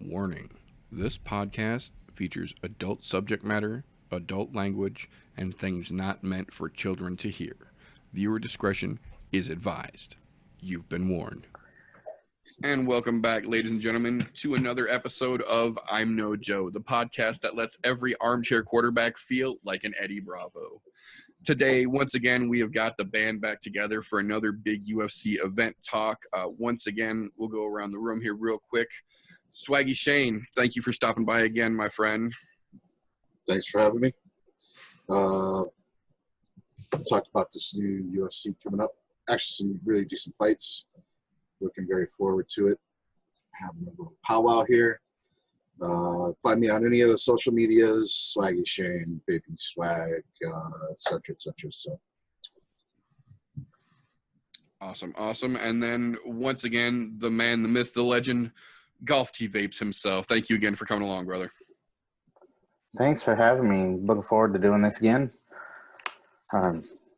Warning: this podcast features adult subject matter, adult language, and things not meant for children to hear. Viewer discretion is advised. You've been warned. And welcome back, ladies and gentlemen, to another episode of I'm No Joe, the podcast that lets every armchair quarterback feel like an Eddie Bravo. Today, once again, we have got the band back together for another big UFC event talk. Once again, we'll go around the room here real quick. Swaggy Shane, thank you for stopping by again, my friend. Thanks for having me. Talk about this new UFC coming up. Actually, some really decent fights. Looking very forward to it. Having a little powwow here. Find me on any of the social medias, Swaggy Shane, Baby Swag, et cetera, et cetera. So. Awesome. And then, once again, the man, the myth, the legend, Golf T Vapes himself. Thank you again for coming along, brother. Thanks for having me. Looking forward to doing this again.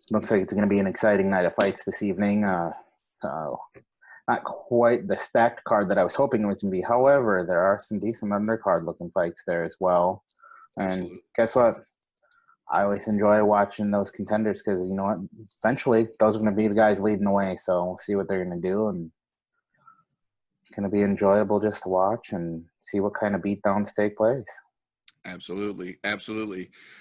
Looks like it's going to be an exciting night of fights this evening. Not quite the stacked card that I was hoping it was going to be. However, there are some decent undercard-looking fights there as well. And Absolutely. Guess what? I always enjoy watching those contenders because, you know what, eventually those are going to be the guys leading the way. So we'll see what they're going to do. And it's going to be enjoyable just to watch and see what kind of beatdowns take place. Absolutely.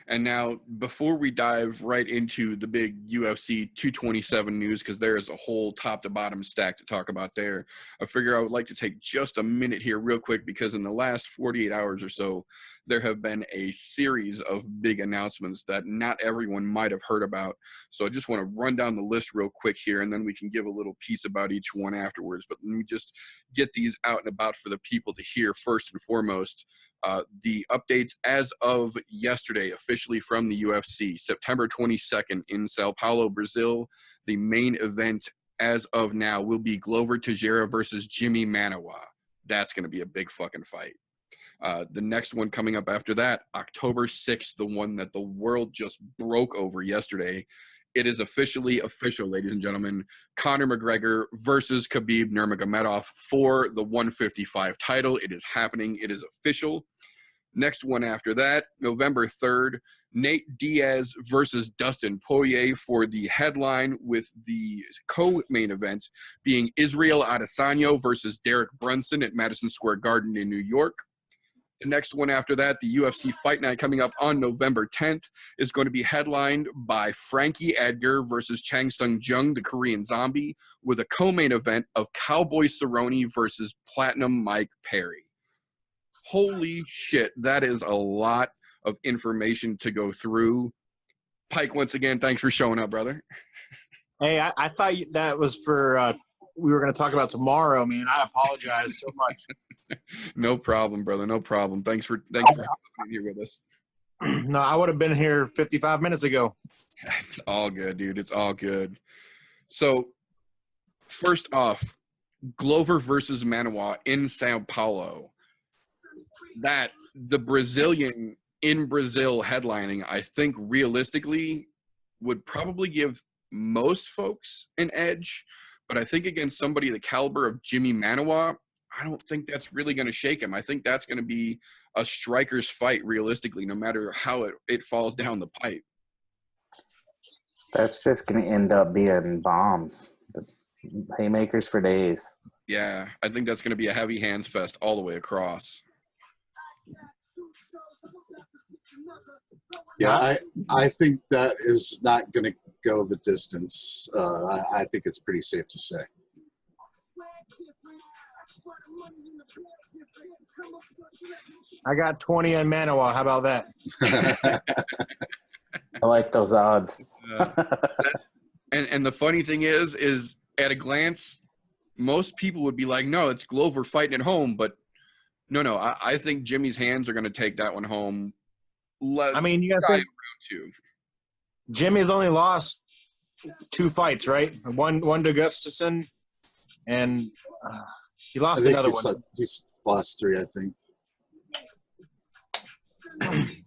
And now, before we dive right into the big UFC 227 news, because there is a whole top-to-bottom stack to talk about there, I figure I would like to take just a minute here real quick, because in the last 48 hours or so, there have been a series of big announcements that not everyone might have heard about. So I just want to run down the list real quick here, and then we can give a little piece about each one afterwards. But let me just get these out and about for the people to hear first and foremost. The updates as of yesterday, officially from the UFC, September 22nd in Sao Paulo, Brazil. The main event as of now will be Glover Teixeira versus Jimmy Manuwa. That's going to be a big fucking fight. The next one coming up after that, October 6th, the one that the world just broke over yesterday. It is officially official, ladies and gentlemen. Conor McGregor versus Khabib Nurmagomedov for the 155 title. It is happening. It is official. Next one after that, November 3rd, Nate Diaz versus Dustin Poirier for the headline, with the co-main event being Israel Adesanya versus Derek Brunson at Madison Square Garden in New York. The next one after that, the UFC Fight Night coming up on November 10th, is going to be headlined by Frankie Edgar versus Chang Sung Jung, the Korean Zombie, with a co-main event of Cowboy Cerrone versus Platinum Mike Perry. Holy shit, that is a lot of information to go through. Pike, once again, thanks for showing up, brother. Hey, I thought that was for we were going to talk about tomorrow, man. I apologize so much. No problem, brother. No problem. Thanks for being here with us. No, I would have been here 55 minutes ago. It's all good, dude. It's all good. So, first off, Glover versus Manuwa in Sao Paulo. That the Brazilian in Brazil headlining, I think realistically would probably give most folks an edge. But I think against somebody the caliber of Jimmy Manuwa, I don't think that's really going to shake him. I think that's going to be a striker's fight realistically, no matter how it falls down the pipe. That's just going to end up being bombs. Haymakers for days. Yeah, I think that's going to be a heavy hands fest all the way across. Yeah, I think that is not going to go the distance. I think it's pretty safe to say. I got 20 on Manuwa. How about that? I like those odds. And the funny thing is at a glance, most people would be like, no, it's Glover fighting at home. But no, I think Jimmy's hands are going to take that one home. I mean, you got to think Jimmy's only lost 2 fights, right? One to Gustafson, and he lost another one. He's lost 3, I think.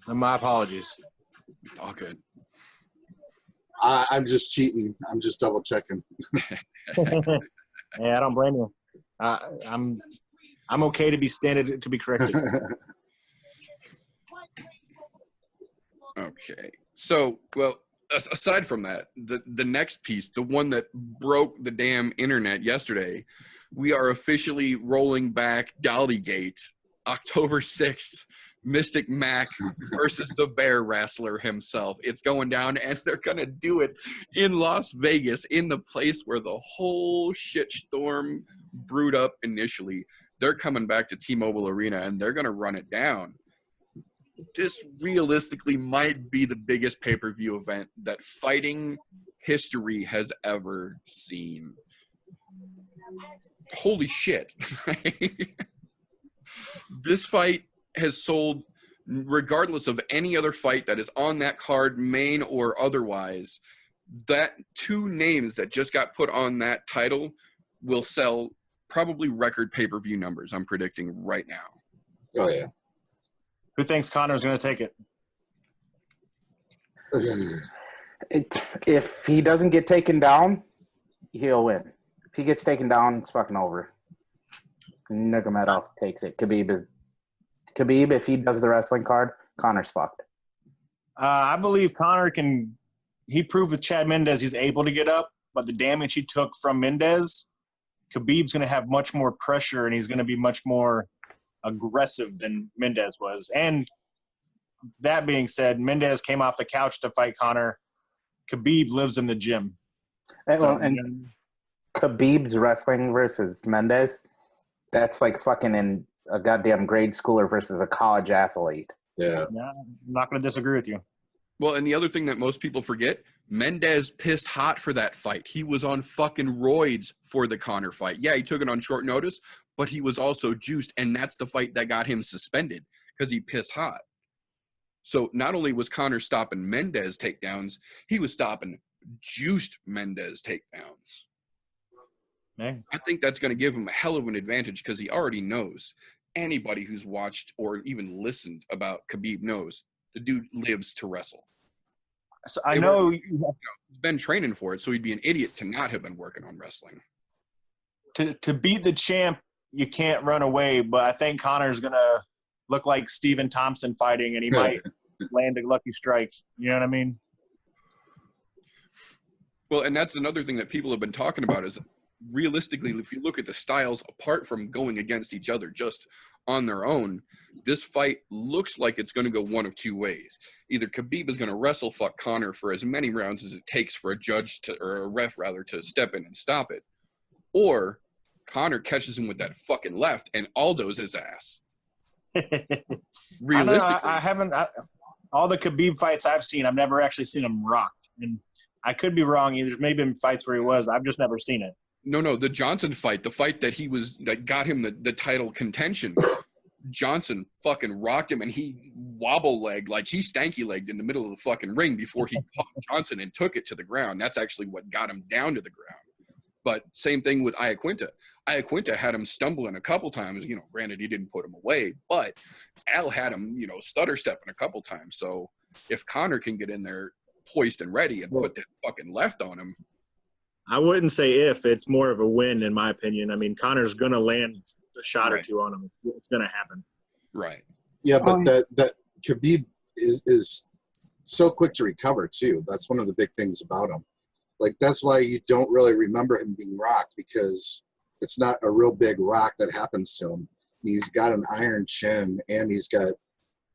My apologies. All good. I'm just cheating. I'm just double checking. Yeah, I don't blame you. I'm okay to be standing to be corrected. Okay. So, well, aside from that, the next piece, the one that broke the damn internet yesterday, we are officially rolling back Dollygate, October 6th, Mystic Mac versus the Bear Wrestler himself. It's going down, and they're going to do it in Las Vegas, in the place where the whole shitstorm brewed up initially. They're coming back to T-Mobile Arena, and they're going to run it down. This realistically might be the biggest pay-per-view event that fighting history has ever seen. Holy shit. This fight has sold, regardless of any other fight that is on that card, main or otherwise, that two names that just got put on that title will sell probably record pay-per-view numbers, I'm predicting right now. Oh, yeah. Who thinks Connor's going to take it? If he doesn't get taken down, he'll win. If he gets taken down, it's fucking over. Nurmagomedov takes it. Khabib, if he does the wrestling card, Connor's fucked. I believe Connor can – he proved with Chad Mendez he's able to get up, but the damage he took from Mendez, Khabib's going to have much more pressure, and he's going to be much more aggressive than Mendez was. And that being said, Mendez came off the couch to fight Connor. Khabib lives in the gym. And Khabib's wrestling versus Mendez, that's like fucking in a goddamn grade schooler versus a college athlete. Yeah. I'm not going to disagree with you. Well, and the other thing that most people forget, Mendez pissed hot for that fight. He was on fucking roids for the Conor fight. Yeah, he took it on short notice, but he was also juiced, and that's the fight that got him suspended because he pissed hot. So not only was Conor stopping Mendez takedowns, he was stopping juiced Mendez takedowns. Man. I think that's going to give him a hell of an advantage because he already knows. Anybody who's watched or even listened about Khabib knows the dude lives to wrestle. So I know he's been training for it, so he'd be an idiot to not have been working on wrestling. To beat the champ, you can't run away, but I think Connor's going to look like Stephen Thompson fighting, and he might land a lucky strike. You know what I mean? Well, and that's another thing that people have been talking about is realistically, if you look at the styles apart from going against each other just on their own, this fight looks like it's going to go one of two ways. Either Khabib is going to wrestle fuck Conor for as many rounds as it takes for a judge to, or a ref rather, to step in and stop it, or Conor catches him with that fucking left and Aldo's his ass. Realistically, I haven't. All the Khabib fights I've seen, I've never actually seen him rocked, and I could be wrong. There's maybe been fights where he was. I've just never seen it. No, the Johnson fight, the fight that got him the title contention. Johnson fucking rocked him, and he wobble-legged, like he stanky-legged in the middle of the fucking ring before he popped Johnson and took it to the ground. That's actually what got him down to the ground. But same thing with Iaquinta. Iaquinta had him stumbling a couple times. You know, granted, he didn't put him away, but Al had him, stutter-stepping a couple times. So if Conor can get in there poised and ready and put that fucking left on him. I wouldn't say if. It's more of a win, in my opinion. I mean, Connor's going to land a shot or two on him. It's going to happen. Right. Yeah, but that Khabib is so quick to recover, too. That's one of the big things about him. Like, that's why you don't really remember him being rocked, because it's not a real big rock that happens to him. He's got an iron chin, and he's got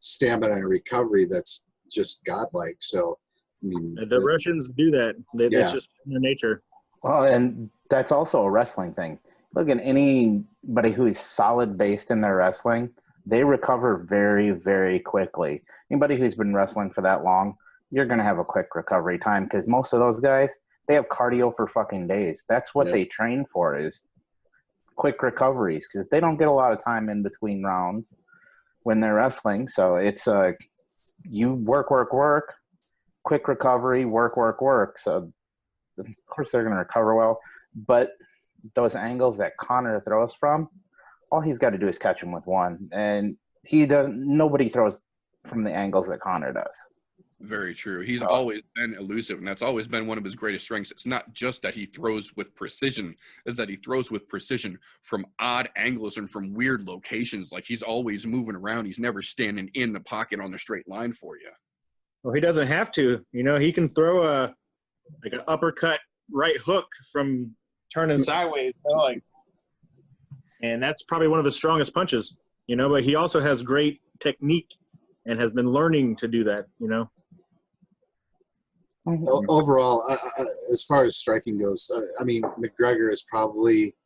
stamina and recovery that's just godlike. So, I mean, the Russians do that. That's just in their nature. Well, and that's also a wrestling thing. Look at anybody who is solid based in their wrestling, they recover very, very quickly. Anybody who's been wrestling for that long, you're going to have a quick recovery time, because most of those guys, they have cardio for fucking days. That's what they train for, is quick recoveries, because they don't get a lot of time in between rounds when they're wrestling. So it's you work, quick recovery, work. So of course they're going to recover well, but those angles that Conor throws from, all he's got to do is catch him with one, and nobody throws from the angles that Conor does. Very true. He's Oh. always been elusive, and that's always been one of his greatest strengths. It's not just that he throws with precision, it's that he throws with precision from odd angles and from weird locations. Like, he's always moving around. He's never standing in the pocket on the straight line for you. Well, he doesn't have to. You know, he can throw an uppercut right hook from turning sideways. You know, like, and that's probably one of his strongest punches. You know, but he also has great technique and has been learning to do that. You know. Overall, as far as striking goes, I mean, McGregor is probably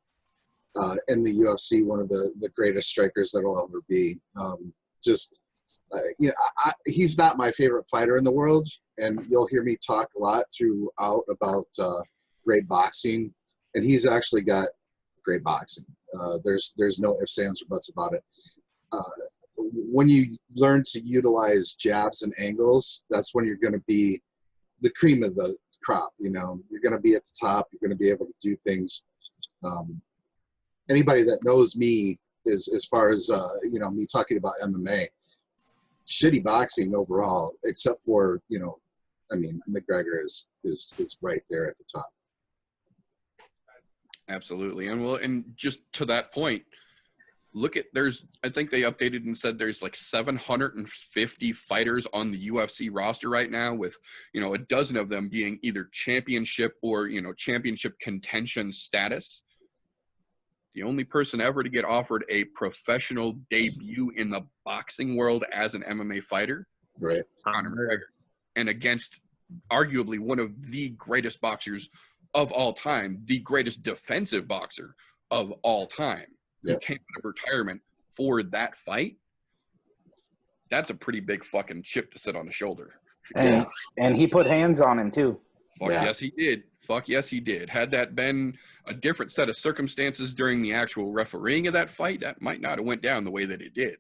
in the UFC one of the greatest strikers that will ever be. He's not my favorite fighter in the world, and you'll hear me talk a lot throughout about great boxing, and he's actually got great boxing. There's no ifs, ands, or buts about it. When you learn to utilize jabs and angles, that's when you're going to be the cream of the crop. You know, you're going to be at the top. You're going to be able to do things. Anybody that knows me is, as far as me talking about MMA, shitty boxing overall, except for McGregor is right there at the top. Absolutely. And just to that point, look at, I think they updated and said there's like 750 fighters on the UFC roster right now, with, a dozen of them being either championship or, championship contention status. The only person ever to get offered a professional debut in the boxing world as an MMA fighter, right, Conor McGregor, and against arguably one of the greatest boxers of all time, the greatest defensive boxer of all time. Who came out of retirement for that fight. That's a pretty big fucking chip to sit on the shoulder. And he put hands on him too. Yes, he did. Fuck yes, he did. Had that been a different set of circumstances during the actual refereeing of that fight, that might not have went down the way that it did.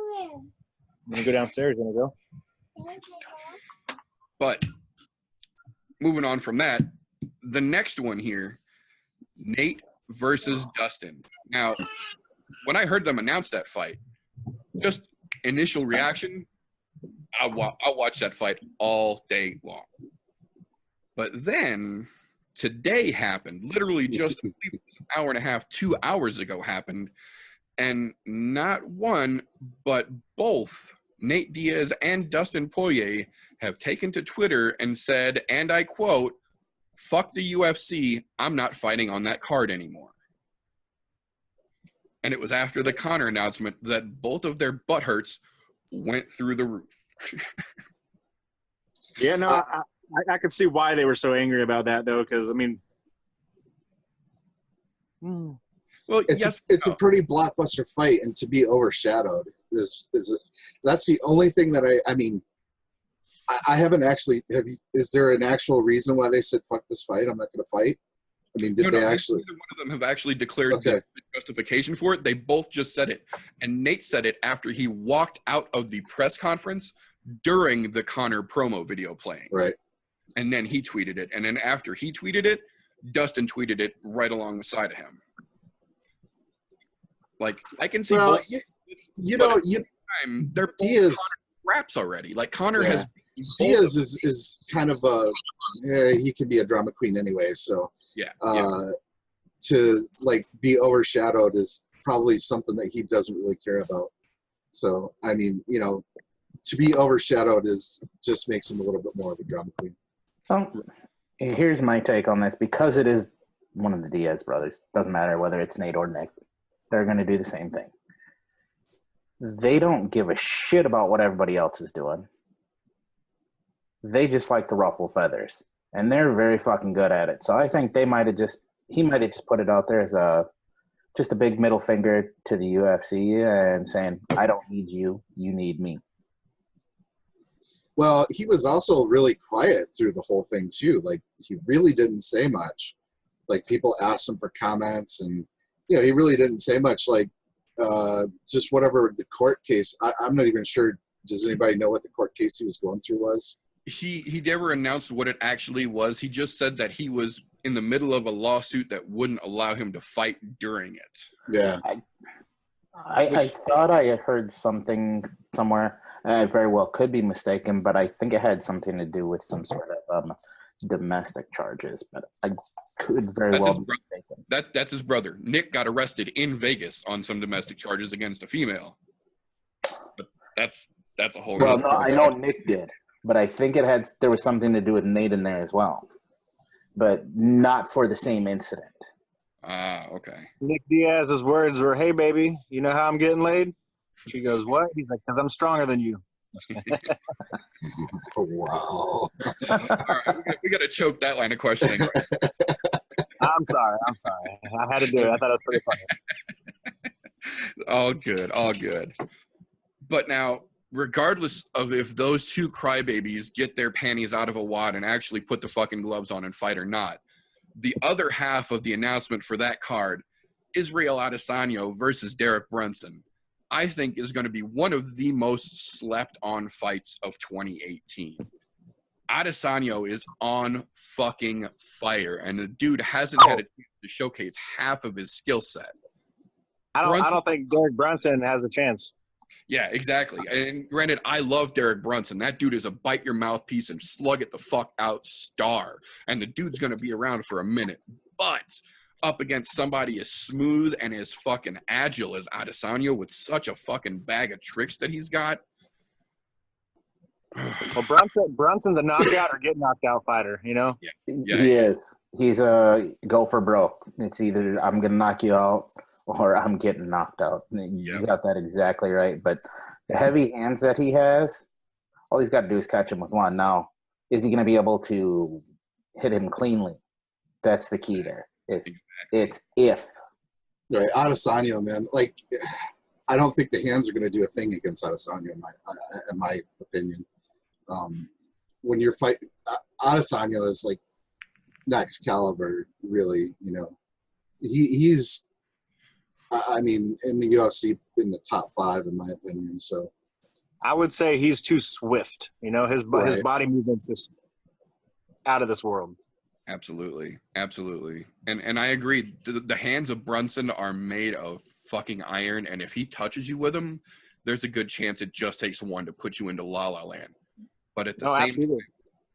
I'm gonna go downstairs. Gonna go. But moving on from that, the next one here, Nate versus Dustin. Now, when I heard them announce that fight, just initial reaction, I'll watch that fight all day long. But then today happened, literally just an hour and a half, 2 hours ago happened, and not one, but both Nate Diaz and Dustin Poirier have taken to Twitter and said, and I quote, "Fuck the UFC, I'm not fighting on that card anymore." And it was after the Conor announcement that both of their butt hurts went through the roof. Yeah, no, I could see why they were so angry about that, though, because, I mean... Well, it's a pretty blockbuster fight, and to be overshadowed that's the only thing that I haven't actually. Is there an actual reason why they said "fuck this fight"? I'm not going to fight. I mean, did they actually? Neither one of them have actually declared the justification for it. They both just said it, and Nate said it after he walked out of the press conference during the Conor promo video playing. Right. And then he tweeted it, and then after he tweeted it, Dustin tweeted it right alongside of him. Like, I can see. Well, they're both Diaz raps already. Like, Conor has. Diaz is kind of he can be a drama queen anyway. So to be overshadowed is probably something that he doesn't really care about. So I mean, to be overshadowed just makes him a little bit more of a drama queen. Here's my take on this. Because it is one of the Diaz brothers, doesn't matter whether it's Nate or Nick, they're going to do the same thing. They don't give a shit about what everybody else is doing. They just like to ruffle feathers, and they're very fucking good at it. So I think he might have just put it out there as just a big middle finger to the UFC and saying, "I don't need you, you need me." Well, he was also really quiet through the whole thing too. Like, he really didn't say much. Like, people asked him for comments, and he really didn't say much. Like, just whatever the court case. I'm not even sure. Does anybody know what the court case he was going through was? He never announced what it actually was. He just said that he was in the middle of a lawsuit that wouldn't allow him to fight during it. Yeah. I thought I had heard something somewhere. I very well could be mistaken, but I think it had something to do with some sort of domestic charges. But I could very That's well his be bro- mistaken. that's his brother. Nick got arrested in Vegas on some domestic charges against a female. But that's a whole Well, nother. no, I know Nick did, but I think there was something to do with Nate in there as well, but not for the same incident. Ah, okay. Nick Diaz's words were, "Hey, baby, you know how I'm getting laid?" She goes, "What?" He's like, "Because I'm stronger than you." Wow. All right, we got to choke that line of questioning. I'm sorry. I had to do it. I thought it was pretty funny. All good, all good. But now, regardless of if those two crybabies get their panties out of a wad and actually put the fucking gloves on and fight or not, the other half of the announcement for that card, Israel Adesanya versus Derek Brunson, I think is going to be one of the most slept on fights of 2018. Adesanya is on fucking fire, and the dude hasn't had a chance to showcase half of his skill set. I don't think Derek Brunson has a chance. Yeah, exactly. And granted, I love Derek Brunson. That dude is a bite your mouth piece and slug it the fuck out star. And the dude's going to be around for a minute. But up against somebody as smooth and as fucking agile as Adesanya with such a fucking bag of tricks that he's got. Well, Brunson's a knockout or get knocked out fighter, you know? Yeah, He is. He's a go for broke. It's either I'm going to knock you out or I'm getting knocked out. You got that exactly right. But the heavy hands that he has, all he's got to do is catch him with one. Now, is he going to be able to hit him cleanly? That's the key there. It's if. Right, Adesanya, man. Like, I don't think the hands are going to do a thing against Adesanya, in my opinion. When you're fighting, Adesanya is like next caliber, really. You know, he's. I mean, in the UFC, in the top 5, in my opinion. So, I would say he's too swift. You know, his body movement's just out of this world. Absolutely. And I agree. The hands of Brunson are made of fucking iron, and if he touches you with them, there's a good chance it just takes one to put you into La La Land. But at the same time,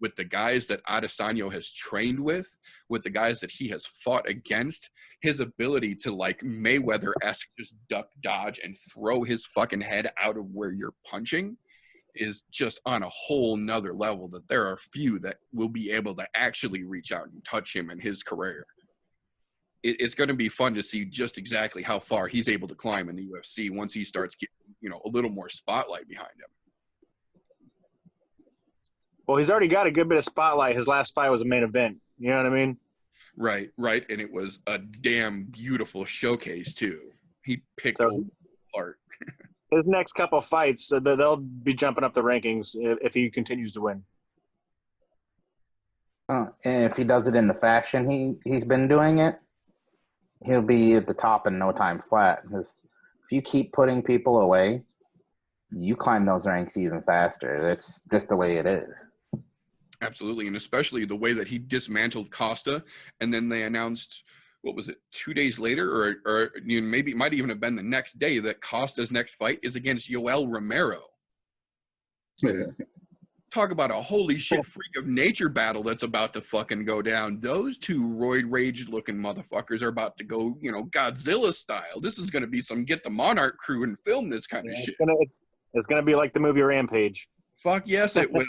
with the guys that Adesanya has trained with the guys that he has fought against, his ability to, like, Mayweather-esque just duck, dodge, and throw his fucking head out of where you're punching is just on a whole nother level that there are few that will be able to actually reach out and touch him in his career. It's going to be fun to see just exactly how far he's able to climb in the UFC once he starts getting, a little more spotlight behind him. Well, he's already got a good bit of spotlight. His last fight was a main event. You know what I mean? Right. And it was a damn beautiful showcase, too. He picked apart. His next couple fights, they'll be jumping up the rankings if he continues to win. And if he does it in the fashion he's been doing it, he'll be at the top in no time flat. Because if you keep putting people away, you climb those ranks even faster. That's just the way it is. Absolutely, and especially the way that he dismantled Costa, and then they announced, what was it, 2 days later, or maybe it might even have been the next day, that Costa's next fight is against Yoel Romero. Talk about a holy shit freak of nature battle that's about to fucking go down. Those two roid rage looking motherfuckers are about to go, Godzilla style. This is going to be some Get the Monarch crew and film this kind of shit. It's gonna be like the movie Rampage. Fuck yes, it will.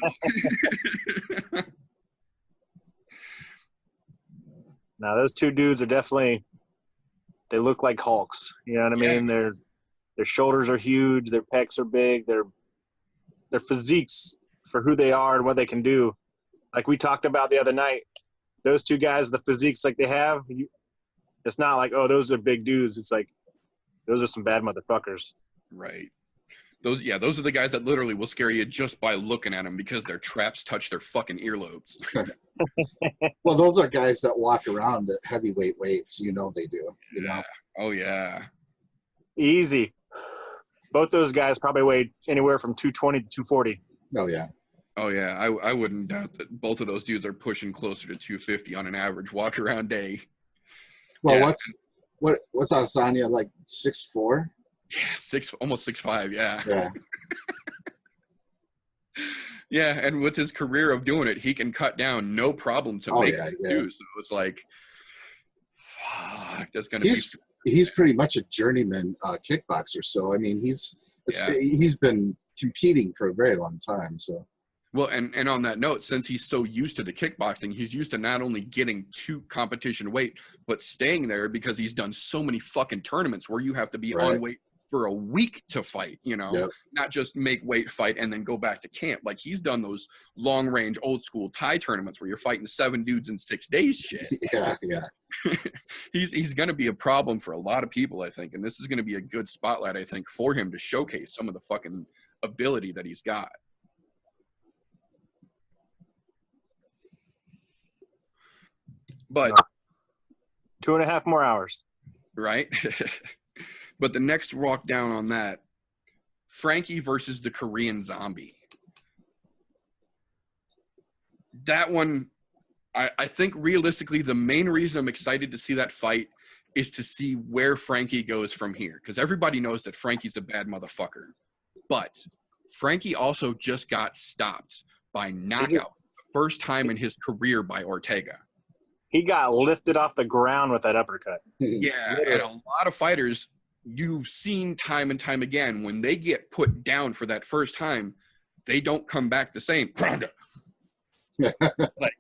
Now those two dudes are they look like Hulks. You know what I mean? Their shoulders are huge, their pecs are big, their physiques for who they are and what they can do. Like we talked about the other night, those two guys with the physiques like they have, it's not like, oh, those are big dudes. It's like, those are some bad motherfuckers. Right. Those are the guys that literally will scare you just by looking at them because their traps touch their fucking earlobes. Well, those are guys that walk around at heavyweight weights. They do. Oh, yeah. Easy. Both those guys probably weigh anywhere from 220 to 240. Oh, yeah. Oh, yeah. I wouldn't doubt that both of those dudes are pushing closer to 250 on an average walk-around day. Well, what's Adesanya, like 6'4"? Yeah, almost 6'5", yeah. Yeah. Yeah, and with his career of doing it, he can cut down no problem to Oh, make yeah, it yeah. too. So it's like, fuck, that's gonna be. He's pretty much a journeyman kickboxer. So I mean, he's been competing for a very long time. So. Well, and on that note, since he's so used to the kickboxing, he's used to not only getting to competition weight, but staying there because he's done so many fucking tournaments where you have to be on weight for a week to fight, you know, not just make weight, fight, and then go back to camp. Like, he's done those long range, old school Thai tournaments where you're fighting 7 dudes in 6 days shit. Yeah. He's going to be a problem for a lot of people, I think. And this is going to be a good spotlight, I think, for him to showcase some of the fucking ability that he's got. But 2.5 more hours. Right? But the next walk down on that, Frankie versus the Korean Zombie. That one, I think realistically, the main reason I'm excited to see that fight is to see where Frankie goes from here. Because everybody knows that Frankie's a bad motherfucker. But Frankie also just got stopped by knockout for the first time in his career by Ortega. He got lifted off the ground with that uppercut. Yeah, and a lot of fighters you've seen time and time again, when they get put down for that first time, they don't come back the same. Like,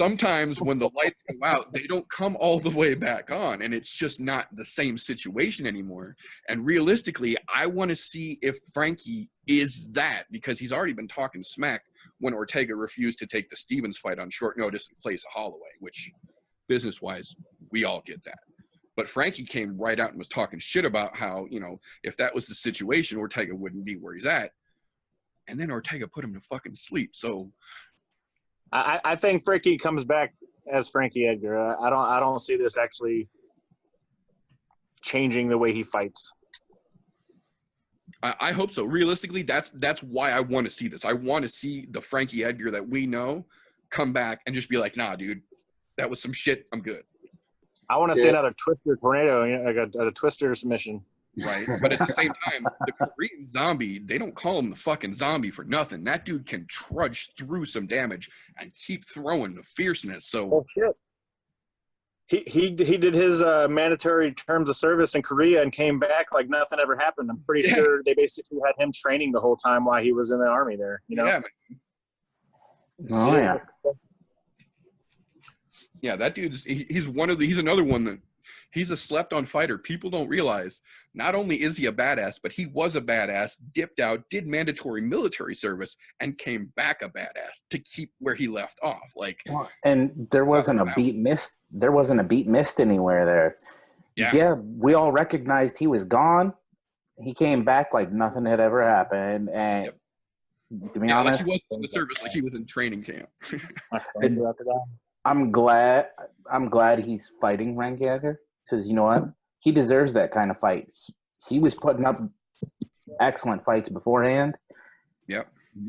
sometimes when the lights go out, they don't come all the way back on, and it's just not the same situation anymore. And realistically, I want to see if Frankie is that, because he's already been talking smack when Ortega refused to take the Stevens fight on short notice in place of Holloway, which business-wise, we all get that. But Frankie came right out and was talking shit about how, you know, if that was the situation, Ortega wouldn't be where he's at. And then Ortega put him to fucking sleep. So I think Frankie comes back as Frankie Edgar. I don't see this actually changing the way he fights. I hope so. Realistically, that's why I want to see this. I want to see the Frankie Edgar that we know come back and just be like, nah, dude, that was some shit. I'm good. I want to see another Twister tornado, you know, like a Twister submission. Right. But at the same time, the Korean Zombie, they don't call him the fucking zombie for nothing. That dude can trudge through some damage and keep throwing the fierceness. So oh shit. He did his mandatory terms of service in Korea and came back like nothing ever happened. I'm pretty sure they basically had him training the whole time while he was in the army there, you know? Yeah, man. Oh, yeah. Yeah, that dude's he's another one that he's a slept-on fighter. People don't realize not only is he a badass, but he was a badass, dipped out, did mandatory military service, and came back a badass to keep where he left off. Like, and there wasn't a beat missed. There wasn't a beat missed anywhere there. Yeah, we all recognized he was gone. He came back like nothing had ever happened, and to be honest, like he was in the service, like he was in training camp. I'm glad he's fighting Frankie Edgar, because you know what? He deserves that kind of fight. He was putting up excellent fights beforehand. Yep.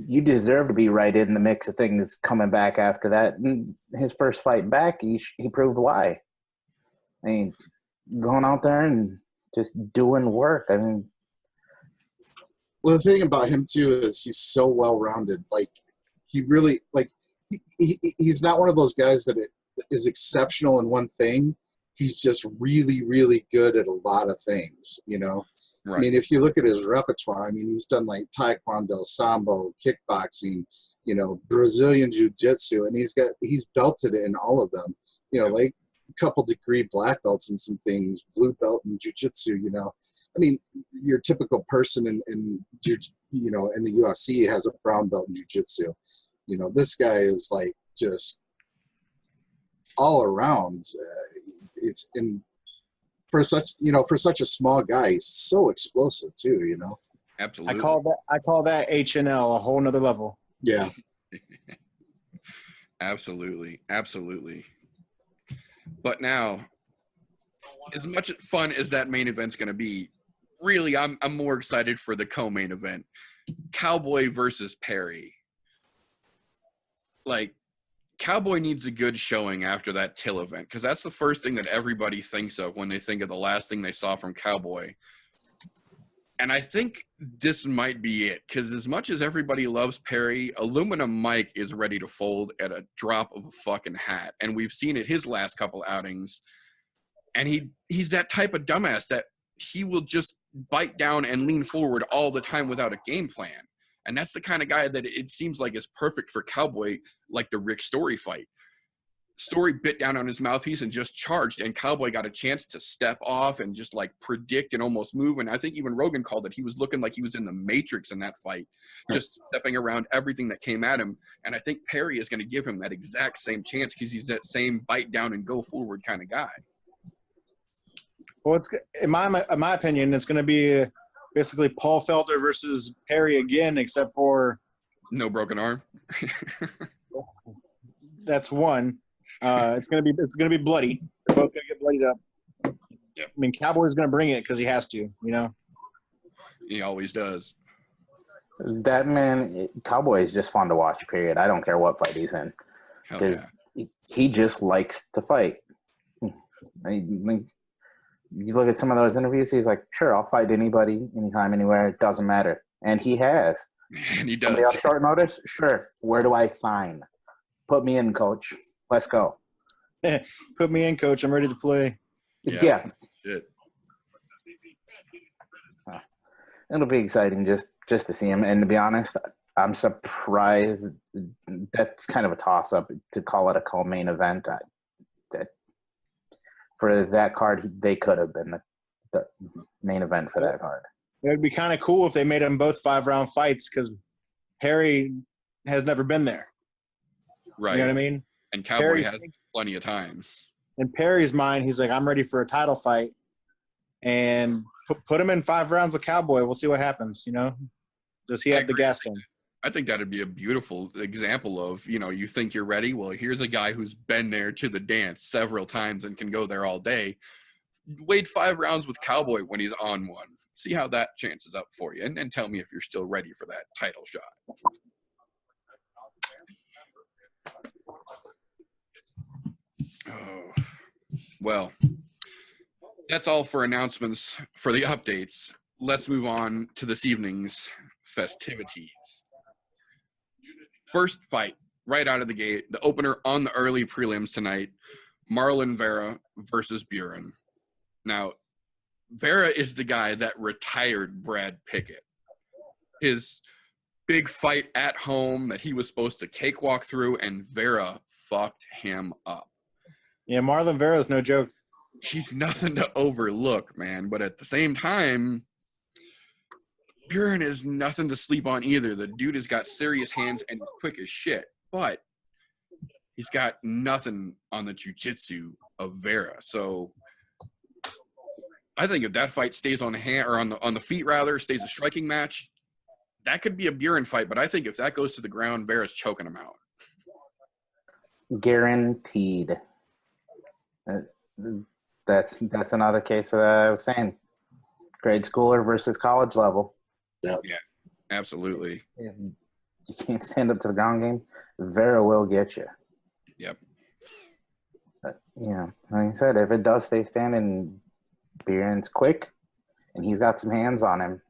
You deserve to be right in the mix of things coming back after that. And his first fight back, he proved why. I mean, going out there and just doing work. I mean, well, the thing about him too is he's so well-rounded. Like, he really he's not one of those guys that is exceptional in one thing. He's just really, really good at a lot of things, you know? Right. I mean, if you look at his repertoire, I mean, he's done like Taekwondo, Sambo, kickboxing, you know, Brazilian Jiu-Jitsu, and he's belted in all of them, you know, like a couple degree black belts and some things, blue belt in Jiu-Jitsu, you know. I mean, your typical person in you know, in the UFC has a brown belt in Jiu-Jitsu. You know, this guy is like just all around. It's in for such a small guy, he's so explosive too. You know, absolutely. I call that H&L, a whole nother level. Yeah, absolutely. But now, as much fun as that main event's going to be, really, I'm more excited for the co-main event, Cowboy versus Perry. Like, Cowboy needs a good showing after that Till event, because that's the first thing that everybody thinks of when they think of the last thing they saw from Cowboy. And I think this might be it, because as much as everybody loves Perry, Aluminum Mike is ready to fold at a drop of a fucking hat. And we've seen it his last couple outings. And he's that type of dumbass that he will just bite down and lean forward all the time without a game plan. And that's the kind of guy that it seems like is perfect for Cowboy, like the Rick Story fight. Story bit down on his mouthpiece and just charged, and Cowboy got a chance to step off and just like predict and almost move. And I think even Rogan called it. He was looking like he was in the Matrix in that fight, just stepping around everything that came at him. And I think Perry is going to give him that exact same chance because he's that same bite down and go forward kind of guy. Well, it's in my opinion, it's going to be basically Paul Felder versus Perry again, except for no broken arm. That's one. It's gonna be bloody. They're both gonna get bloodied up. Yep. I mean, Cowboy's gonna bring it because he has to. You know. He always does. That man, Cowboy is just fun to watch. Period. I don't care what fight he's in, because he just likes to fight. You look at some of those interviews. He's like, "Sure, I'll fight anybody, anytime, anywhere. It doesn't matter." And he has. And he does. Somebody on short notice? Sure. Where do I sign? Put me in, coach. Let's go. Put me in, coach. I'm ready to play. Yeah. Shit. It'll be exciting just to see him. And to be honest, I'm surprised that's kind of a toss-up to call it a co-main event. That for that card, they could have been the main event for that card. It would be kind of cool if they made them both 5-round fights because Perry has never been there. Right. You know what I mean? And Cowboy Perry's has plenty of times. In Perry's mind, he's like, I'm ready for a title fight. And put him in 5 rounds of Cowboy. We'll see what happens, you know? Does he have the gas tank? I think that'd be a beautiful example of, you think you're ready. Well, here's a guy who's been there to the dance several times and can go there all day. Wait 5 rounds with Cowboy when he's on one. See how that chances up for you. And tell me if you're still ready for that title shot. Oh, well, that's all for announcements for the updates. Let's move on to this evening's festivities. First fight, right out of the gate, the opener on the early prelims tonight, Marlon Vera versus Buren. Now, Vera is the guy that retired Brad Pickett. His big fight at home that he was supposed to cakewalk through, and Vera fucked him up. Yeah, Marlon Vera's no joke. He's nothing to overlook, man. But at the same time, Buren is nothing to sleep on either. The dude has got serious hands and quick as shit. But he's got nothing on the jiu-jitsu of Vera. So I think if that fight stays on the hand or on the feet rather, stays a striking match, that could be a Buren fight. But I think if that goes to the ground, Vera's choking him out. Guaranteed. That's another case that I was saying. Grade schooler versus college level. Yeah, absolutely. If you can't stand up to the ground game, Vera will get you. Yep. But, like I said, if it does stay standing, Buren's quick, and he's got some hands on him.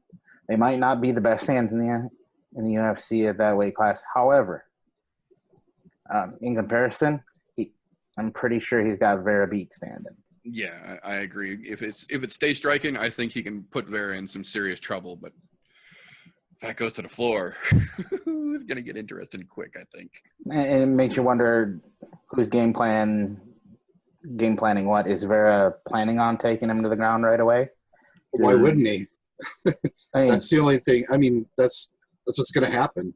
They might not be the best hands in the UFC at that weight class. However, in comparison, I'm pretty sure he's got Vera beat standing. Yeah, I agree. If it stays striking, I think he can put Vera in some serious trouble. But if that goes to the floor, it's going to get interesting quick, I think. And it makes you wonder who's game planning what? Is Vera planning on taking him to the ground right away? Why wouldn't he? I mean, That's the only thing. I mean, that's what's going to happen.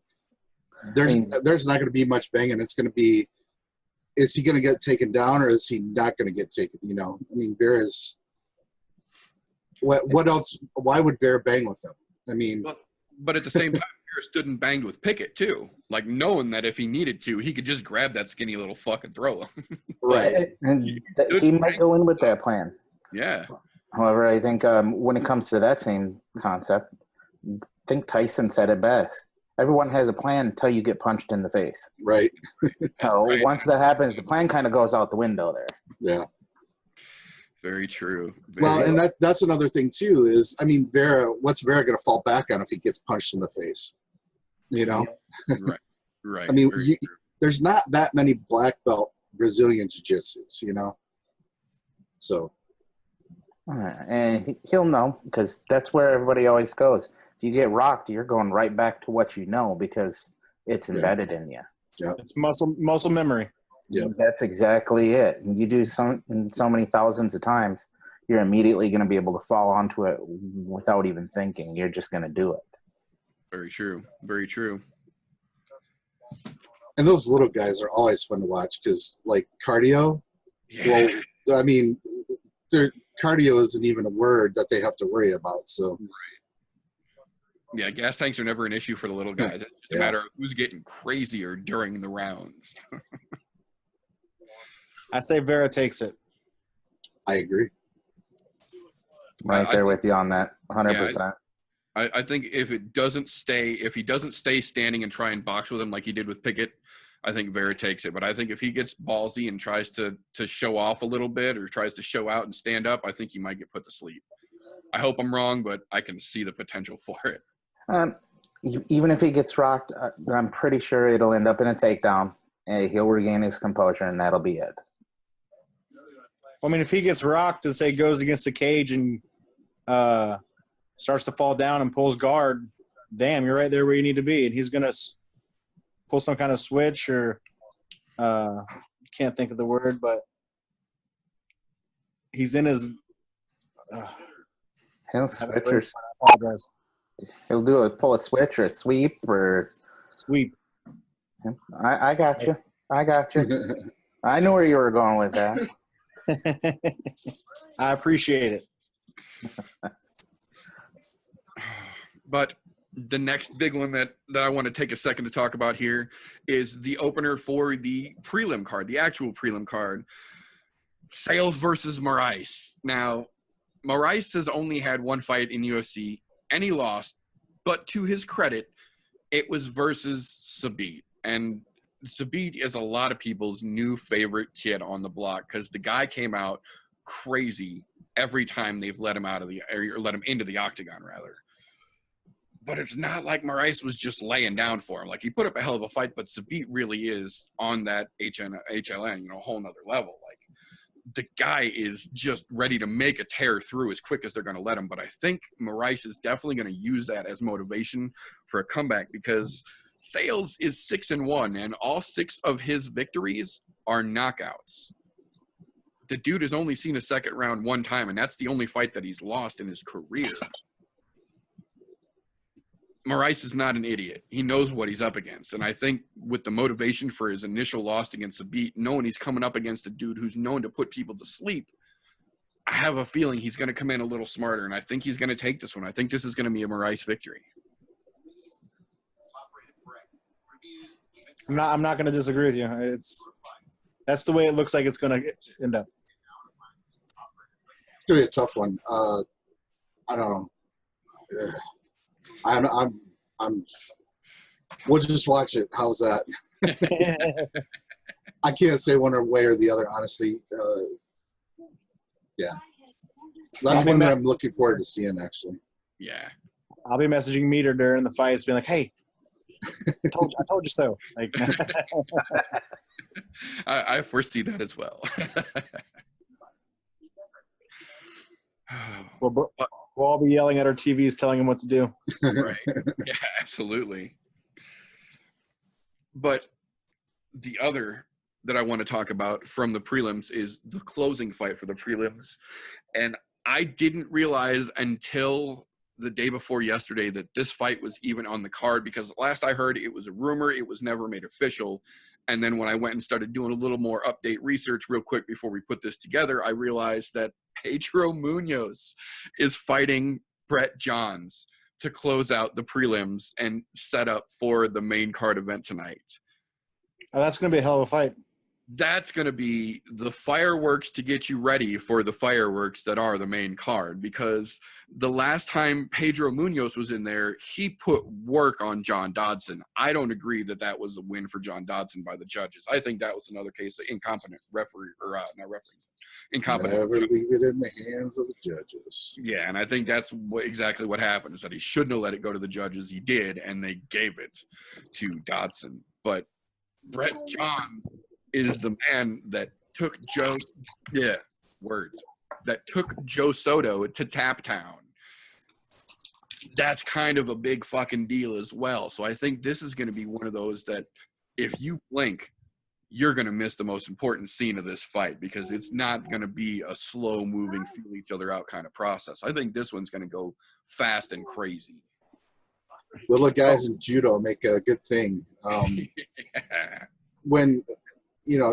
There's not going to be much banging. It's going to be, is he going to get taken down or is he not going to get taken? I mean, Vera's. What else? Why would Vera bang with him? I mean, but at the same time, Vera stood and banged with Pickett too, like knowing that if he needed to, he could just grab that skinny little fuck and throw him. right. And he might go in with that plan. Yeah. However, I think when it comes to that same concept, I think Tyson said it best. Everyone has a plan until you get punched in the face. Right. So right. once that happens, the plan kind of goes out the window there. Yeah. Very true. Well, and that's another thing too. Is I mean, what's Vera going to fall back on if he gets punched in the face? You know, right. I mean, Very true. there's not that many black belt Brazilian jiu-jitsus, you know. So, and he'll know because that's where everybody always goes. If you get rocked, you're going right back to what you know because it's embedded in you. Yeah, It's muscle memory. yeah, That's exactly it. And you do so many thousands of times, you're immediately going to be able to fall onto it without even thinking. You're just going to do it. Very true. Very true. and those little guys are always fun to watch because, like, cardio. Yeah. Well, I mean, their cardio isn't even a word that they have to worry about. So, Yeah, gas tanks are never an issue for the little guys. It's just a Yeah. matter of who's getting crazier during the rounds. I say Vera takes it. I agree. Right there with you on that, 100%. I think if he doesn't stay standing and try and box with him like he did with Pickett, I think Vera takes it. But I think if he gets ballsy and tries to show off a little bit or tries to show out and stand up, I think he might get put to sleep. I hope I'm wrong, but I can see the potential for it. Even if he gets rocked, I'm pretty sure it'll end up in a takedown. And he'll regain his composure, and that'll be it. I mean, if he gets rocked and, say, goes against the cage and starts to fall down and pulls guard, damn, you're right there where you need to be. And he's going to pull some kind of switch or can't think of the word, but he's in his He'll switch or I apologize. he'll pull a switch or a sweep or Sweep. I got you. I knew where you were going with that. I appreciate it. But the next big one that I want to take a second to talk about here is the opener for the prelim card, the actual prelim card. Sales versus Moraes. Now, Moraes has only had one fight in UFC, and he lost. But to his credit, it was versus Sabit. And Sabit is a lot of people's new favorite kid on the block because the guy came out crazy every time they've let him let him into the octagon, rather. But it's not like Moraes was just laying down for him. Like, he put up a hell of a fight, but Sabit really is on that HLN, a whole nother level. Like, the guy is just ready to make a tear through as quick as they're going to let him. But I think Moraes is definitely going to use that as motivation for a comeback because Sales is 6-1, and all 6 of his victories are knockouts. The dude has only seen a second round one time, and that's the only fight that he's lost in his career. Moraes is not an idiot. He knows what he's up against. And I think with the motivation for his initial loss against Sabit, knowing he's coming up against a dude who's known to put people to sleep, I have a feeling he's going to come in a little smarter, and I think he's going to take this one. I think this is going to be a Moraes victory. I'm not going to disagree with you. That's the way it looks like it's going to end up. It's gonna be a tough one. I don't know. I'm. We'll just watch it. How's that? I can't say one way or the other, honestly. Yeah, that's one that I'm looking forward to seeing. Actually, Yeah. I'll be messaging Meter during the fights, being like, "Hey, I told you so." Like, I foresee that as well. we'll all be yelling at our TVs, telling them what to do. Right. Yeah, absolutely. But the other that I want to talk about from the prelims is the closing fight for the prelims. And I didn't realize until the day before yesterday that this fight was even on the card because last I heard it was a rumor. It was never made official. And then when I went and started doing a little more update research real quick before we put this together, I realized that Pedro Munoz is fighting Brett Johns to close out the prelims and set up for the main card event tonight. Oh, that's going to be a hell of a fight. that's going to be the fireworks to get you ready for the fireworks that are the main card, because the last time Pedro Munoz was in there, he put work on John Dodson. I don't agree that that was a win for John Dodson by the judges. I think that was another case of incompetent referee, or not referee, incompetent. Never leave it in the hands of the judges. Yeah, and I think that's exactly what happened, is that he shouldn't have let it go to the judges. He did, and they gave it to Dodson. But Brett Johns is the man that took Joe Soto to Tap Town. That's kind of a big fucking deal as well. So I think this is going to be one of those that if you blink, you're going to miss the most important scene of this fight, because it's not going to be a slow moving, feel each other out kind of process. I think this one's going to go fast and crazy. Little guys in judo make a good thing. When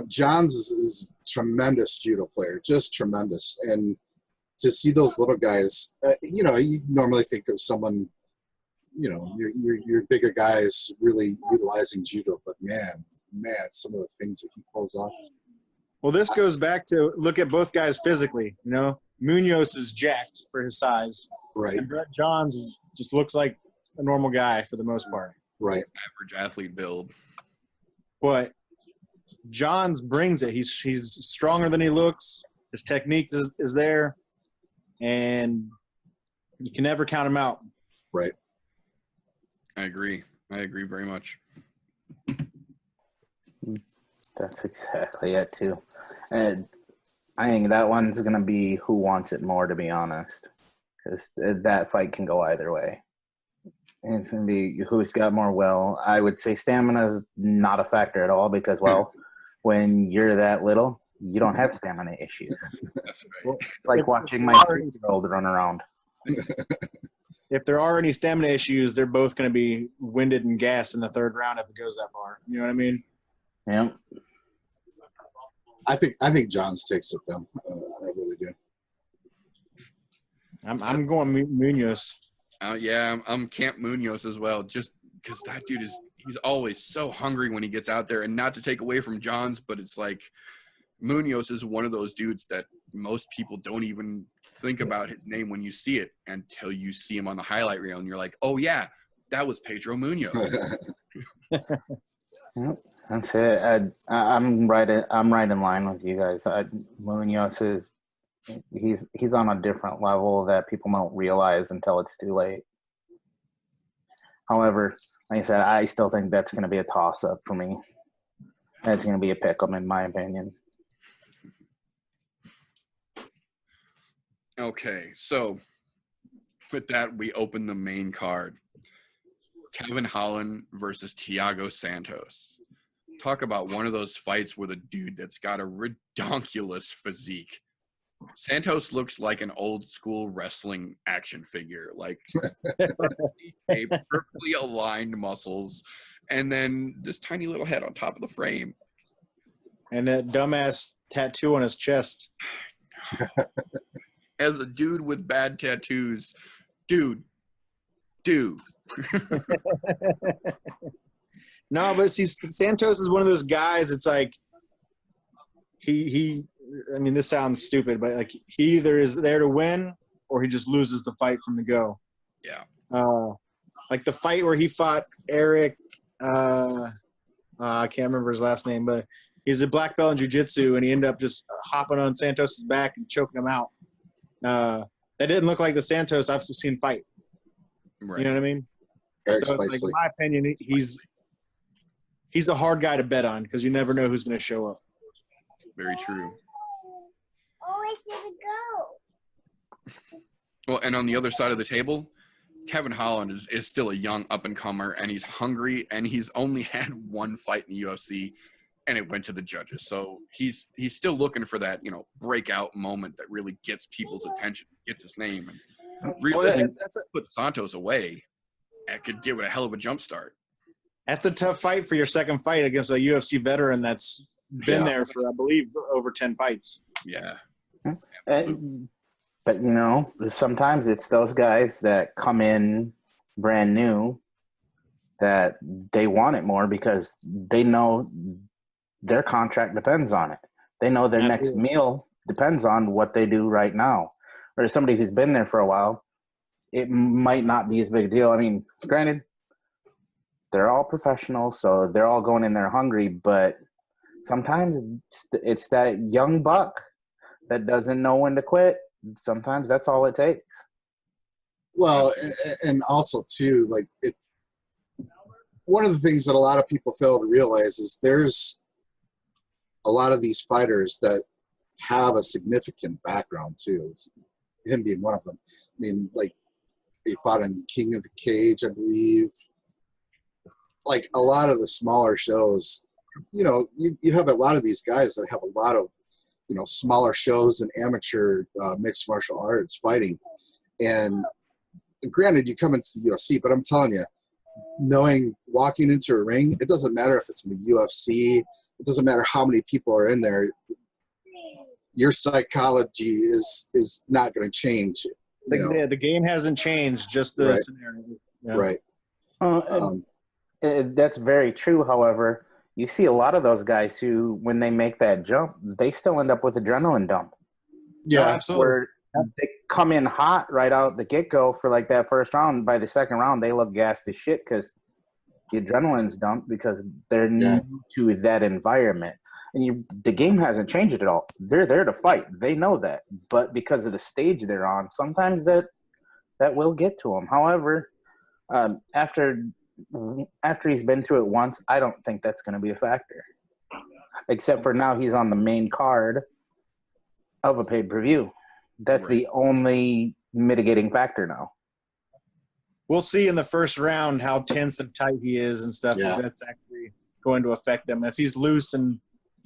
Johns is a tremendous judo player, just tremendous. And to see those little guys, you normally think of someone, your bigger guys really utilizing judo, but man, some of the things that he pulls off. Well, this goes back to look at both guys physically. Munoz is jacked for his size. Right. And Brett Johns just looks like a normal guy for the most part. Right. Average athlete build. But Johns brings it. He's stronger than he looks. His technique is there, and you can never count him out. Right. I agree very much. That's exactly it too. And I think that one's going to be who wants it more, to be honest, because that fight can go either way. And it's going to be who's got more will. I would say stamina is not a factor at all, because, when you're that little, you don't have stamina issues. That's right. It's like watching my 3-year-old run around. If there are any stamina issues, they're both going to be winded and gassed in the third round if it goes that far. You know what I mean? Yeah. I think Johns takes it though. I really do. I'm going Munoz. I'm Camp Munoz as well, just because that dude he's always so hungry when he gets out there. And not to take away from Johns, but it's like Munoz is one of those dudes that most people don't even think about his name when you see it until you see him on the highlight reel, and you're like, oh yeah, that was Pedro Munoz. That's it. I'm right in line with you guys. Munoz he's on a different level that people don't realize until it's too late. However, like I said, I still think that's going to be a toss-up for me. That's going to be a pick-em, in my opinion. Okay, so with that, we open the main card. Kevin Holland versus Thiago Santos. Talk about one of those fights with a dude that's got a redonkulous physique. Santos looks like an old school wrestling action figure, like perfectly aligned muscles, and then this tiny little head on top of the frame. And that dumbass tattoo on his chest. As a dude with bad tattoos, dude. No, but see, Santos is one of those guys. It's like he. I mean, this sounds stupid, but like he either is there to win or he just loses the fight from the go. Yeah. Like the fight where he fought Eric. I can't remember his last name, but he's a black belt in jiu-jitsu, and he ended up just hopping on Santos's back and choking him out. That didn't look like the Santos I've seen fight. Right. You know what I mean? Eric So it's like, in my opinion, he's a hard guy to bet on because you never know who's going to show up. Very true. Always gonna go. Well, and on the other side of the table, Kevin Holland is still a young up-and-comer, and he's hungry, and he's only had one fight in the UFC, and it went to the judges. So he's still looking for that, breakout moment that really gets people's attention, gets his name. And realizing put Santos away, that could give it a hell of a jump start. That's a tough fight for your second fight against a UFC veteran that's been there for, I believe, over 10 fights. Yeah. But, sometimes it's those guys that come in brand new that they want it more because they know their contract depends on it. They know their next meal depends on what they do right now. Or somebody who's been there for a while, it might not be as big a deal. I mean, granted, they're all professionals, so they're all going in there hungry, but sometimes it's that young buck that doesn't know when to quit. Sometimes that's all it takes. Well, and also too, like one of the things that a lot of people fail to realize is there's a lot of these fighters that have a significant background too. Him being one of them. I mean, like he fought in King of the Cage, I believe. Like a lot of the smaller shows, you know, you have a lot of these guys that have a lot of, you know, smaller shows and amateur mixed martial arts fighting. And granted, you come into the UFC, but I'm telling you, walking into a ring, it doesn't matter if it's in the UFC, it doesn't matter how many people are in there. Your psychology is not going to change. The game hasn't changed, just the scenario. Yeah. Right. That's very true. However, you see a lot of those guys who, when they make that jump, they still end up with adrenaline dump. Yeah, absolutely. Where they come in hot right out the get-go for like that first round. By the second round, they look gassed as shit because the adrenaline's dumped because they're new to that environment. And the game hasn't changed at all. They're there to fight. They know that. But because of the stage they're on, sometimes that will get to them. However, after he's been through it once, I don't think that's going to be a factor. Except for now he's on the main card of a pay-per-view. That's the only mitigating factor now. We'll see in the first round how tense and tight he is and stuff. Yeah. If that's actually going to affect him. If he's loose and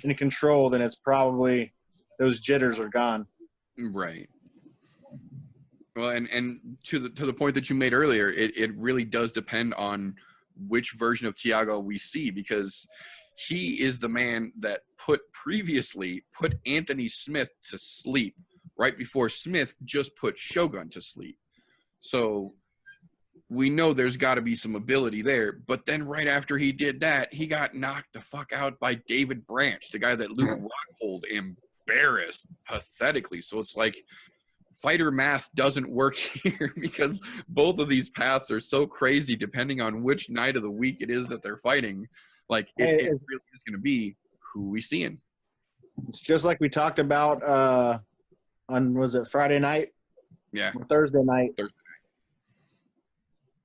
in control, then it's probably those jitters are gone. Right. Well, and to the point that you made earlier, it really does depend on which version of Thiago we see, because he is the man that previously put Anthony Smith to sleep right before Smith just put Shogun to sleep. So we know there's got to be some ability there. But then right after he did that, he got knocked the fuck out by David Branch, the guy that Luke Rockhold embarrassed pathetically. So it's like fighter math doesn't work here because both of these paths are so crazy depending on which night of the week it is that they're fighting. Like it really is going to be who we seeing. It's just like we talked about on, was it Friday night? Yeah. Or Thursday night.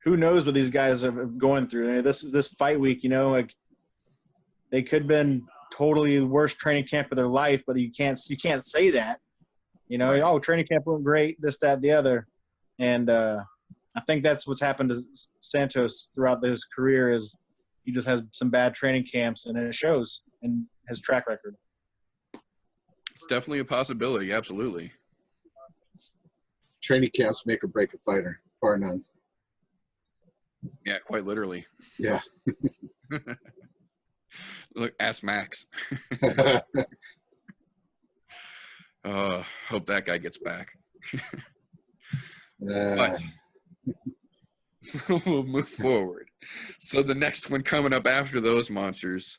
Who knows what these guys are going through? This fight week, you know, like they could have been totally the worst training camp of their life, but you can't say that. You know, Right. Oh, training camp went great, this, that, the other. And I think that's what's happened to Santos throughout his career is he just has some bad training camps, and it shows in his track record. It's definitely a possibility. Absolutely. Training camps make or break a fighter, bar none. Yeah, quite literally. Yeah. Look, ask Max. Hope that guy gets back. But we'll move forward. So the next one coming up after those monsters,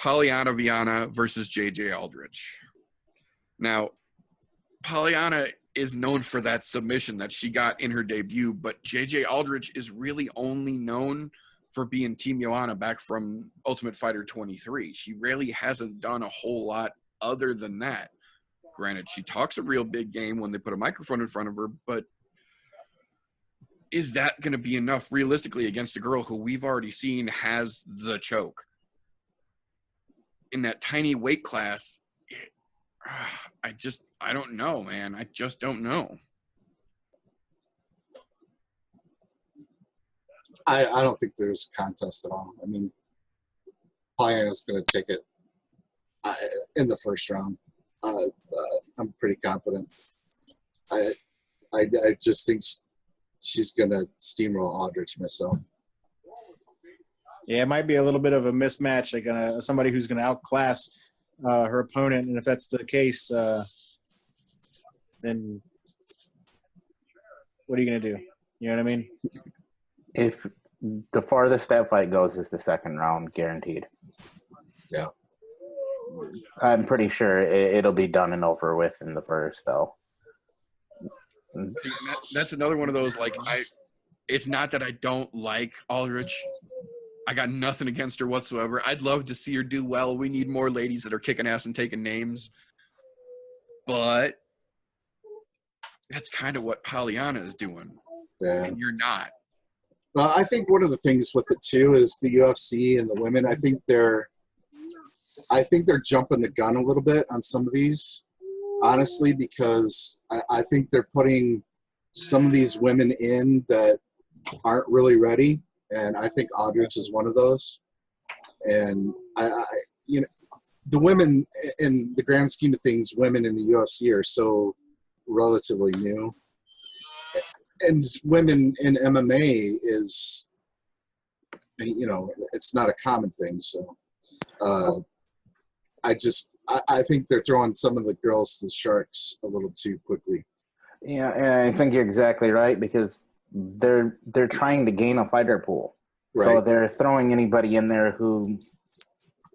Polyana Viana versus JJ Aldrich. Now, Polyana is known for that submission that she got in her debut, but JJ Aldrich is really only known for being Team Joanna back from Ultimate Fighter 23. She really hasn't done a whole lot other than that. Granted, she talks a real big game when they put a microphone in front of her, but is that going to be enough realistically against a girl who we've already seen has the choke? In that tiny weight class, I don't know, man. I just don't know. I don't think there's a contest at all. I mean, Polyana's going to take it in the first round. I'm pretty confident. I just think she's going to steamroll Aldrich myself. Yeah, it might be a little bit of a mismatch, like somebody who's going to outclass her opponent. And if that's the case, then what are you going to do? You know what I mean? If the farthest that fight goes is the second round, guaranteed. Yeah. I'm pretty sure it'll be done and over with in the first, though. See, that's another one of those, like, it's not that I don't like Aldrich. I got nothing against her whatsoever. I'd love to see her do well. We need more ladies that are kicking ass and taking names. But that's kind of what Pollyanna is doing. Yeah. And you're not. Well, I think one of the things with it too is the UFC and the women. I think they're jumping the gun a little bit on some of these, honestly, because I think they're putting some of these women in that aren't really ready, and I think Aldrich is one of those. And I the women in the grand scheme of things, women in the UFC are so relatively new. And women in MMA is, it's not a common thing. So I think they're throwing some of the girls to the sharks a little too quickly. Yeah, and I think you're exactly right, because they're trying to gain a fighter pool. Right. So they're throwing anybody in there who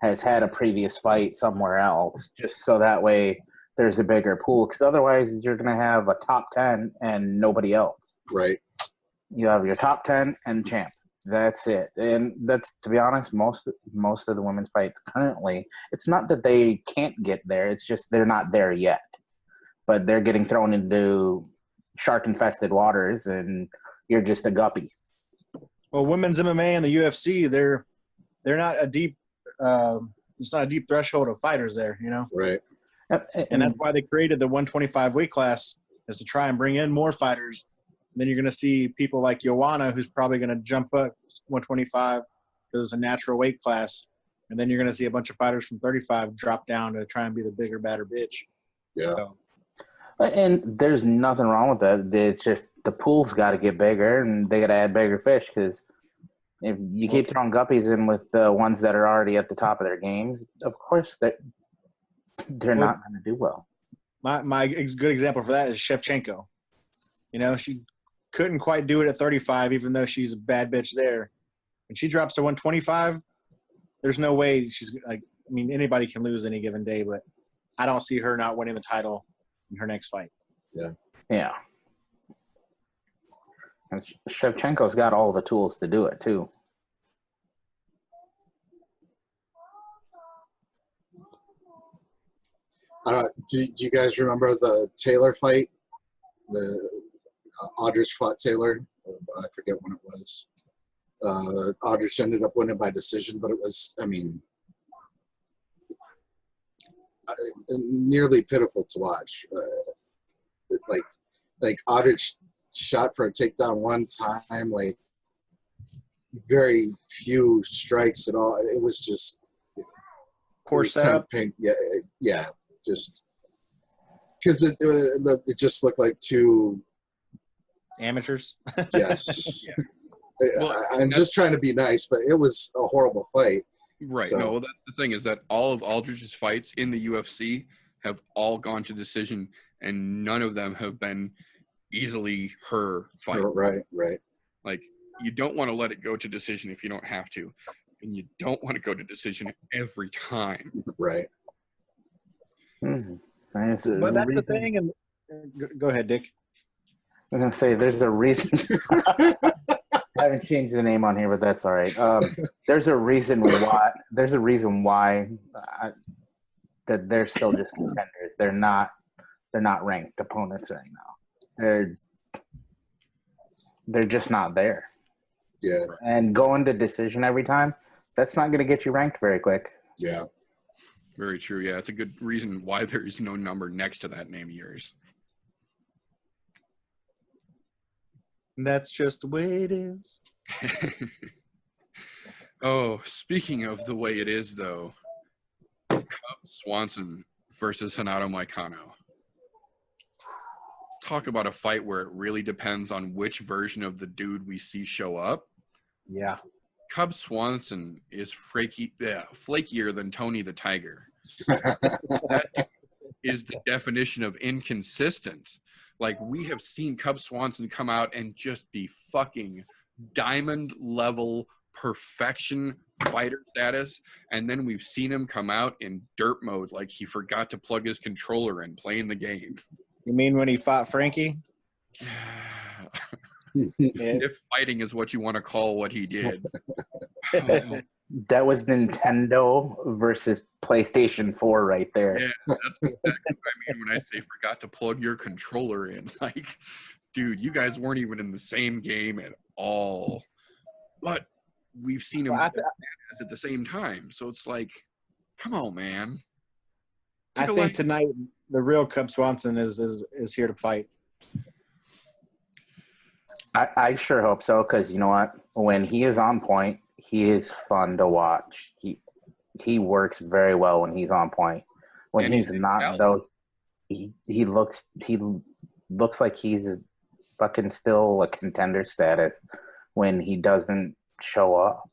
has had a previous fight somewhere else, just so that way there's a bigger pool, because otherwise you're going to have a top 10 and nobody else. Right. You have your top 10 and champ. That's it. And that's, to be honest, most of the women's fights currently, it's not that they can't get there, it's just they're not there yet. But they're getting thrown into shark-infested waters, and you're just a guppy. Well, women's MMA and the UFC, they're not a deep it's not a deep threshold of fighters there, Right. And that's why they created the 125 weight class, is to try and bring in more fighters. And then you're going to see people like Joanna, who's probably going to jump up 125 because it's a natural weight class. And then you're going to see a bunch of fighters from 35 drop down to try and be the bigger, badder bitch. Yeah. So, And there's nothing wrong with that. It's just the pool's got to get bigger, and they got to add bigger fish, because if you keep throwing guppies in with the ones that are already at the top of their games, of course they're not going to do well. My good example for that is Shevchenko. She couldn't quite do it at 35, even though she's a bad bitch there. When she drops to 125, there's no way she's like. I mean, anybody can lose any given day, but I don't see her not winning the title in her next fight. Yeah. And Shevchenko's got all the tools to do it, too. Do you guys remember the Taylor fight? The Aldrich fought Taylor. I forget when it was. Aldrich ended up winning by decision, but it was, nearly pitiful to watch. Like Aldrich shot for a takedown one time, like very few strikes at all. It was just Poor setup. Yeah, just because it just looked like two Amateurs. Yes. Yeah. Well, I'm just trying to be nice, but it was a horrible fight. Right. So. No, well, that's the thing, is that all of Aldrich's fights in the UFC have all gone to decision, and none of them have been easily her fight. Right. Like, you don't want to let it go to decision if you don't have to, and you don't want to go to decision every time. Right. Mm-hmm. But that's the thing. And go ahead, Dick. I was going to say, there's a reason. I haven't changed the name on here, but that's all right. There's a reason why. That they're still just contenders. They're not ranked opponents right now. They're just not there. Yeah. And going to decision every time, that's not going to get you ranked very quick. Yeah. Very true. Yeah, it's a good reason why there is no number next to that name of yours. That's just the way it is. Oh, speaking of the way it is, though, Cub Swanson versus Hanato Moicano. Talk about a fight where it really depends on which version of the dude we see show up. Yeah. Cub Swanson is flakier than Tony the Tiger. That dude is the definition of inconsistent. Like, we have seen Cub Swanson come out and just be fucking diamond level perfection fighter status, and then we've seen him come out in dirt mode, like he forgot to plug his controller in playing the game. You mean when he fought Frankie? Yeah. If fighting is what you want to call what he did. That was Nintendo versus PlayStation 4 right there. Yeah, that's exactly what I mean when I say forgot to plug your controller in. Like, dude, you guys weren't even in the same game at all. But we've seen him at the same time. So it's like, come on, man. I think tonight the real Cub Swanson is here to fight. I sure hope so, because you know what? When he is on point, he is fun to watch. He works very well when he's on point. When he's not, though, he looks like he's fucking still a contender status when he doesn't show up.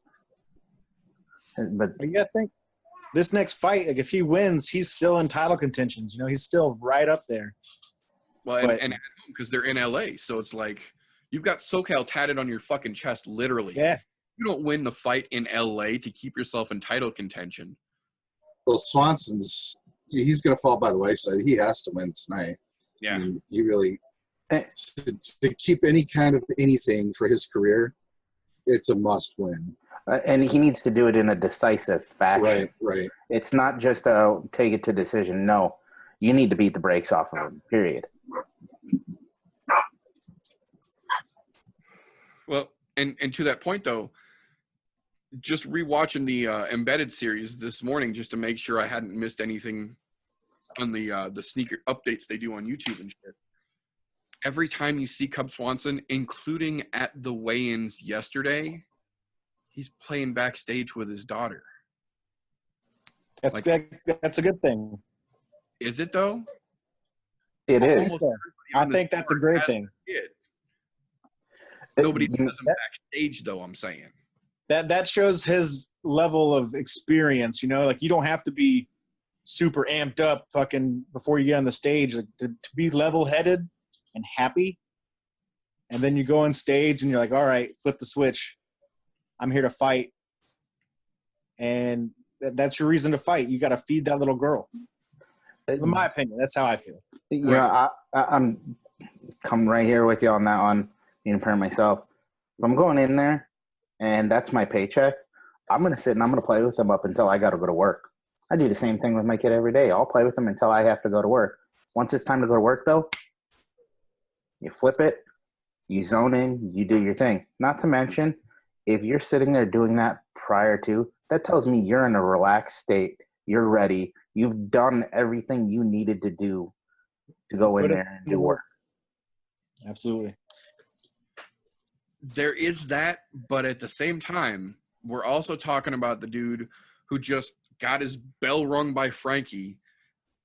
But you gotta think this next fight, like if he wins, he's still in title contentions. You know, he's still right up there. Well, and because they're in LA, so it's like you've got SoCal tatted on your fucking chest, literally. Yeah. You don't win the fight in LA to keep yourself in title contention. Well, he's going to fall by the wayside. He has to win tonight. Yeah. He really, to keep any kind of anything for his career, it's a must win. And he needs to do it in a decisive fashion. Right. It's not just take it to decision. No, you need to beat the brakes off of him, period. Well, and to that point, though, just rewatching the Embedded series this morning just to make sure I hadn't missed anything on the sneaker updates they do on YouTube and shit. Every time you see Cub Swanson, including at the weigh-ins yesterday, he's playing backstage with his daughter. That's a good thing. Is it, though? It is. I think that's a great thing. Nobody does him backstage, though, I'm saying. That shows his level of experience, you know? Like, you don't have to be super amped up fucking before you get on the stage. Like, to be level-headed and happy, and then you go on stage and you're like, all right, flip the switch. I'm here to fight. And that's your reason to fight. You got to feed that little girl. In my opinion, that's how I feel. Yeah, I'm come right here with you on that one, being a parent myself. If I'm going in there and that's my paycheck, I'm going to sit and I'm going to play with them up until I got to go to work. I do the same thing with my kid every day. I'll play with them until I have to go to work. Once it's time to go to work, though, you flip it, you zone in, you do your thing. Not to mention, if you're sitting there doing that prior to, that tells me you're in a relaxed state. You're ready. You've done everything you needed to do to go in there and do work. Absolutely. There is that, but at the same time, we're also talking about the dude who just got his bell rung by Frankie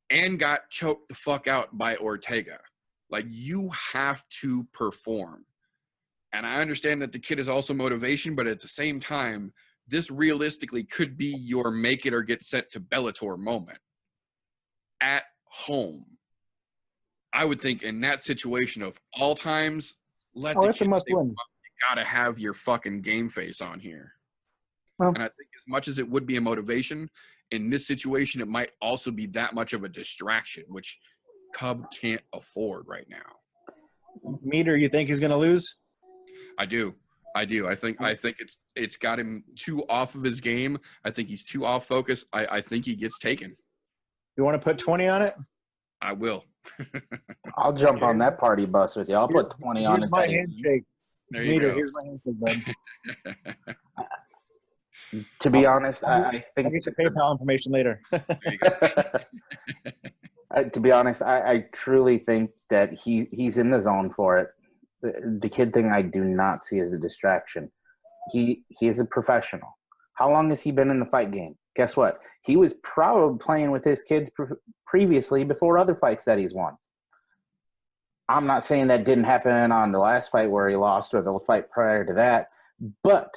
and got choked the fuck out by Ortega. Like, you have to perform. And I understand that the kid is also motivation, but at the same time, this realistically could be your make it or get sent to Bellator moment. At home. I would think in that situation of all times, that's a must win. You gotta have your fucking game face on here. Well, and I think as much as it would be a motivation, in this situation, it might also be that much of a distraction, which Cub can't afford right now. Meter, you think he's going to lose? I do. I think it's got him too off of his game. I think he's too off focus. I think he gets taken. You want to put 20 on it? I will. I'll jump on that party bus with you. I'll put 20 on it. Here's my handshake. There you Meter, go. here's my handshake, bud. To be honest, I think I'll get your PayPal information later. There you go. to be honest, I truly think that he's in the zone for it. The kid thing I do not see as a distraction. He is a professional. How long has he been in the fight game? Guess what? He was probably playing with his kids previously before other fights that he's won. I'm not saying that didn't happen on the last fight where he lost or the fight prior to that, but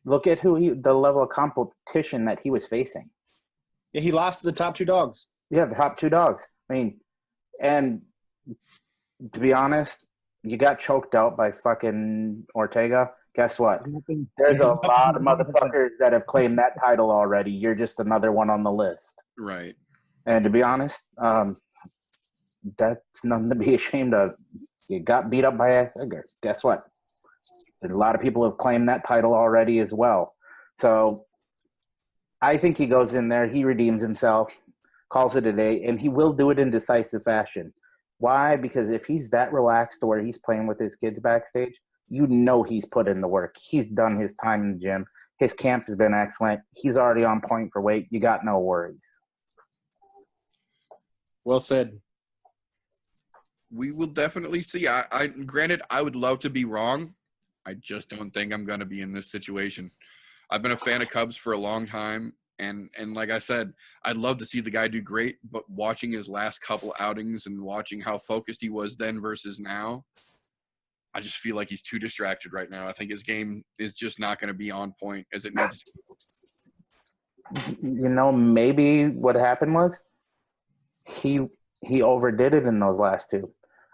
look at the level of competition that he was facing. Yeah, he lost to the top two dogs. Yeah, the top two dogs. I mean, and to be honest, you got choked out by fucking Ortega. Guess what? Nothing- There's a nothing lot of wrong with that. motherfuckers that have claimed that title already. You're just another one on the list. Right. And to be honest, that's nothing to be ashamed of. You got beat up by a figure. Guess what? A lot of people have claimed that title already as well. So I think he goes in there, he redeems himself, calls it a day, and he will do it in decisive fashion. Why? Because if he's that relaxed to where he's playing with his kids backstage, you know he's put in the work. He's done his time in the gym. His camp has been excellent. He's already on point for weight. You got no worries. Well said. We will definitely see. I granted, I would love to be wrong. I just don't think I'm going to be in this situation. I've been a fan of Cubs for a long time, and like I said, I'd love to see the guy do great, but watching his last couple outings and watching how focused he was then versus now, I just feel like he's too distracted right now. I think his game is just not going to be on point as it needs to. You know, maybe what happened was he overdid it in those last two.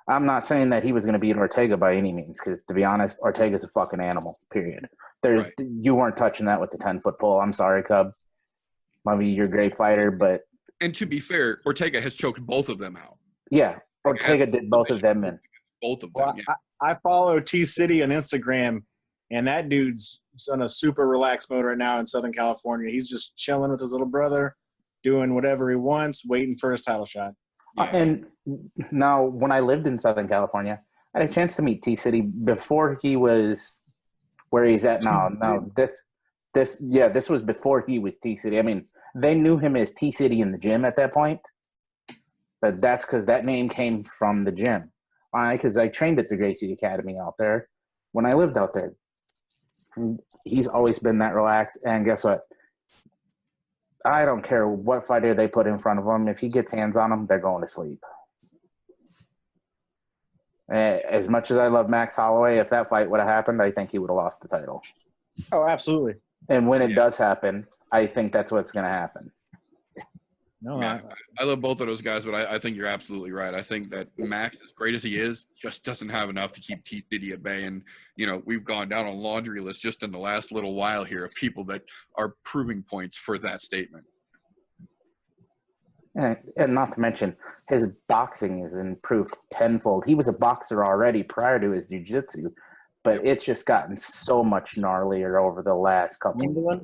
I'm not saying that he was going to beat Ortega by any means, because to be honest, Ortega's a fucking animal, period. Right. You weren't touching that with the 10-foot pole. I'm sorry, Cub. Maybe you're a great fighter, but And to be fair, Ortega has choked both of them out. yeah, Ortega did both of them in. Both of them, Well, yeah. I follow T City on Instagram, and that dude's on a super relaxed mode right now in Southern California. He's just chilling with his little brother, doing whatever he wants, waiting for his title shot. Yeah. And now, when I lived in Southern California, I had a chance to meet T City before he was where he's at now. No, this was before he was T City. I mean, they knew him as T City in the gym at that point, but that's because that name came from the gym. Because I trained at the Gracie Academy out there when I lived out there. He's always been that relaxed, and guess what? I don't care what fighter they put in front of him. If he gets hands on them, they're going to sleep. As much as I love Max Holloway, if that fight would have happened, I think he would have lost the title. Oh, absolutely. And when it does happen, I think that's what's going to happen. No, Yeah, I love both of those guys, but I think you're absolutely right. I think that Max, as great as he is, just doesn't have enough to keep T City at bay. And, you know, we've gone down a laundry list just in the last little while here of people that are proving points for that statement. And not to mention, his boxing is improved tenfold. He was a boxer already prior to his jiu-jitsu, but it's just gotten so much gnarlier over the last couple of years.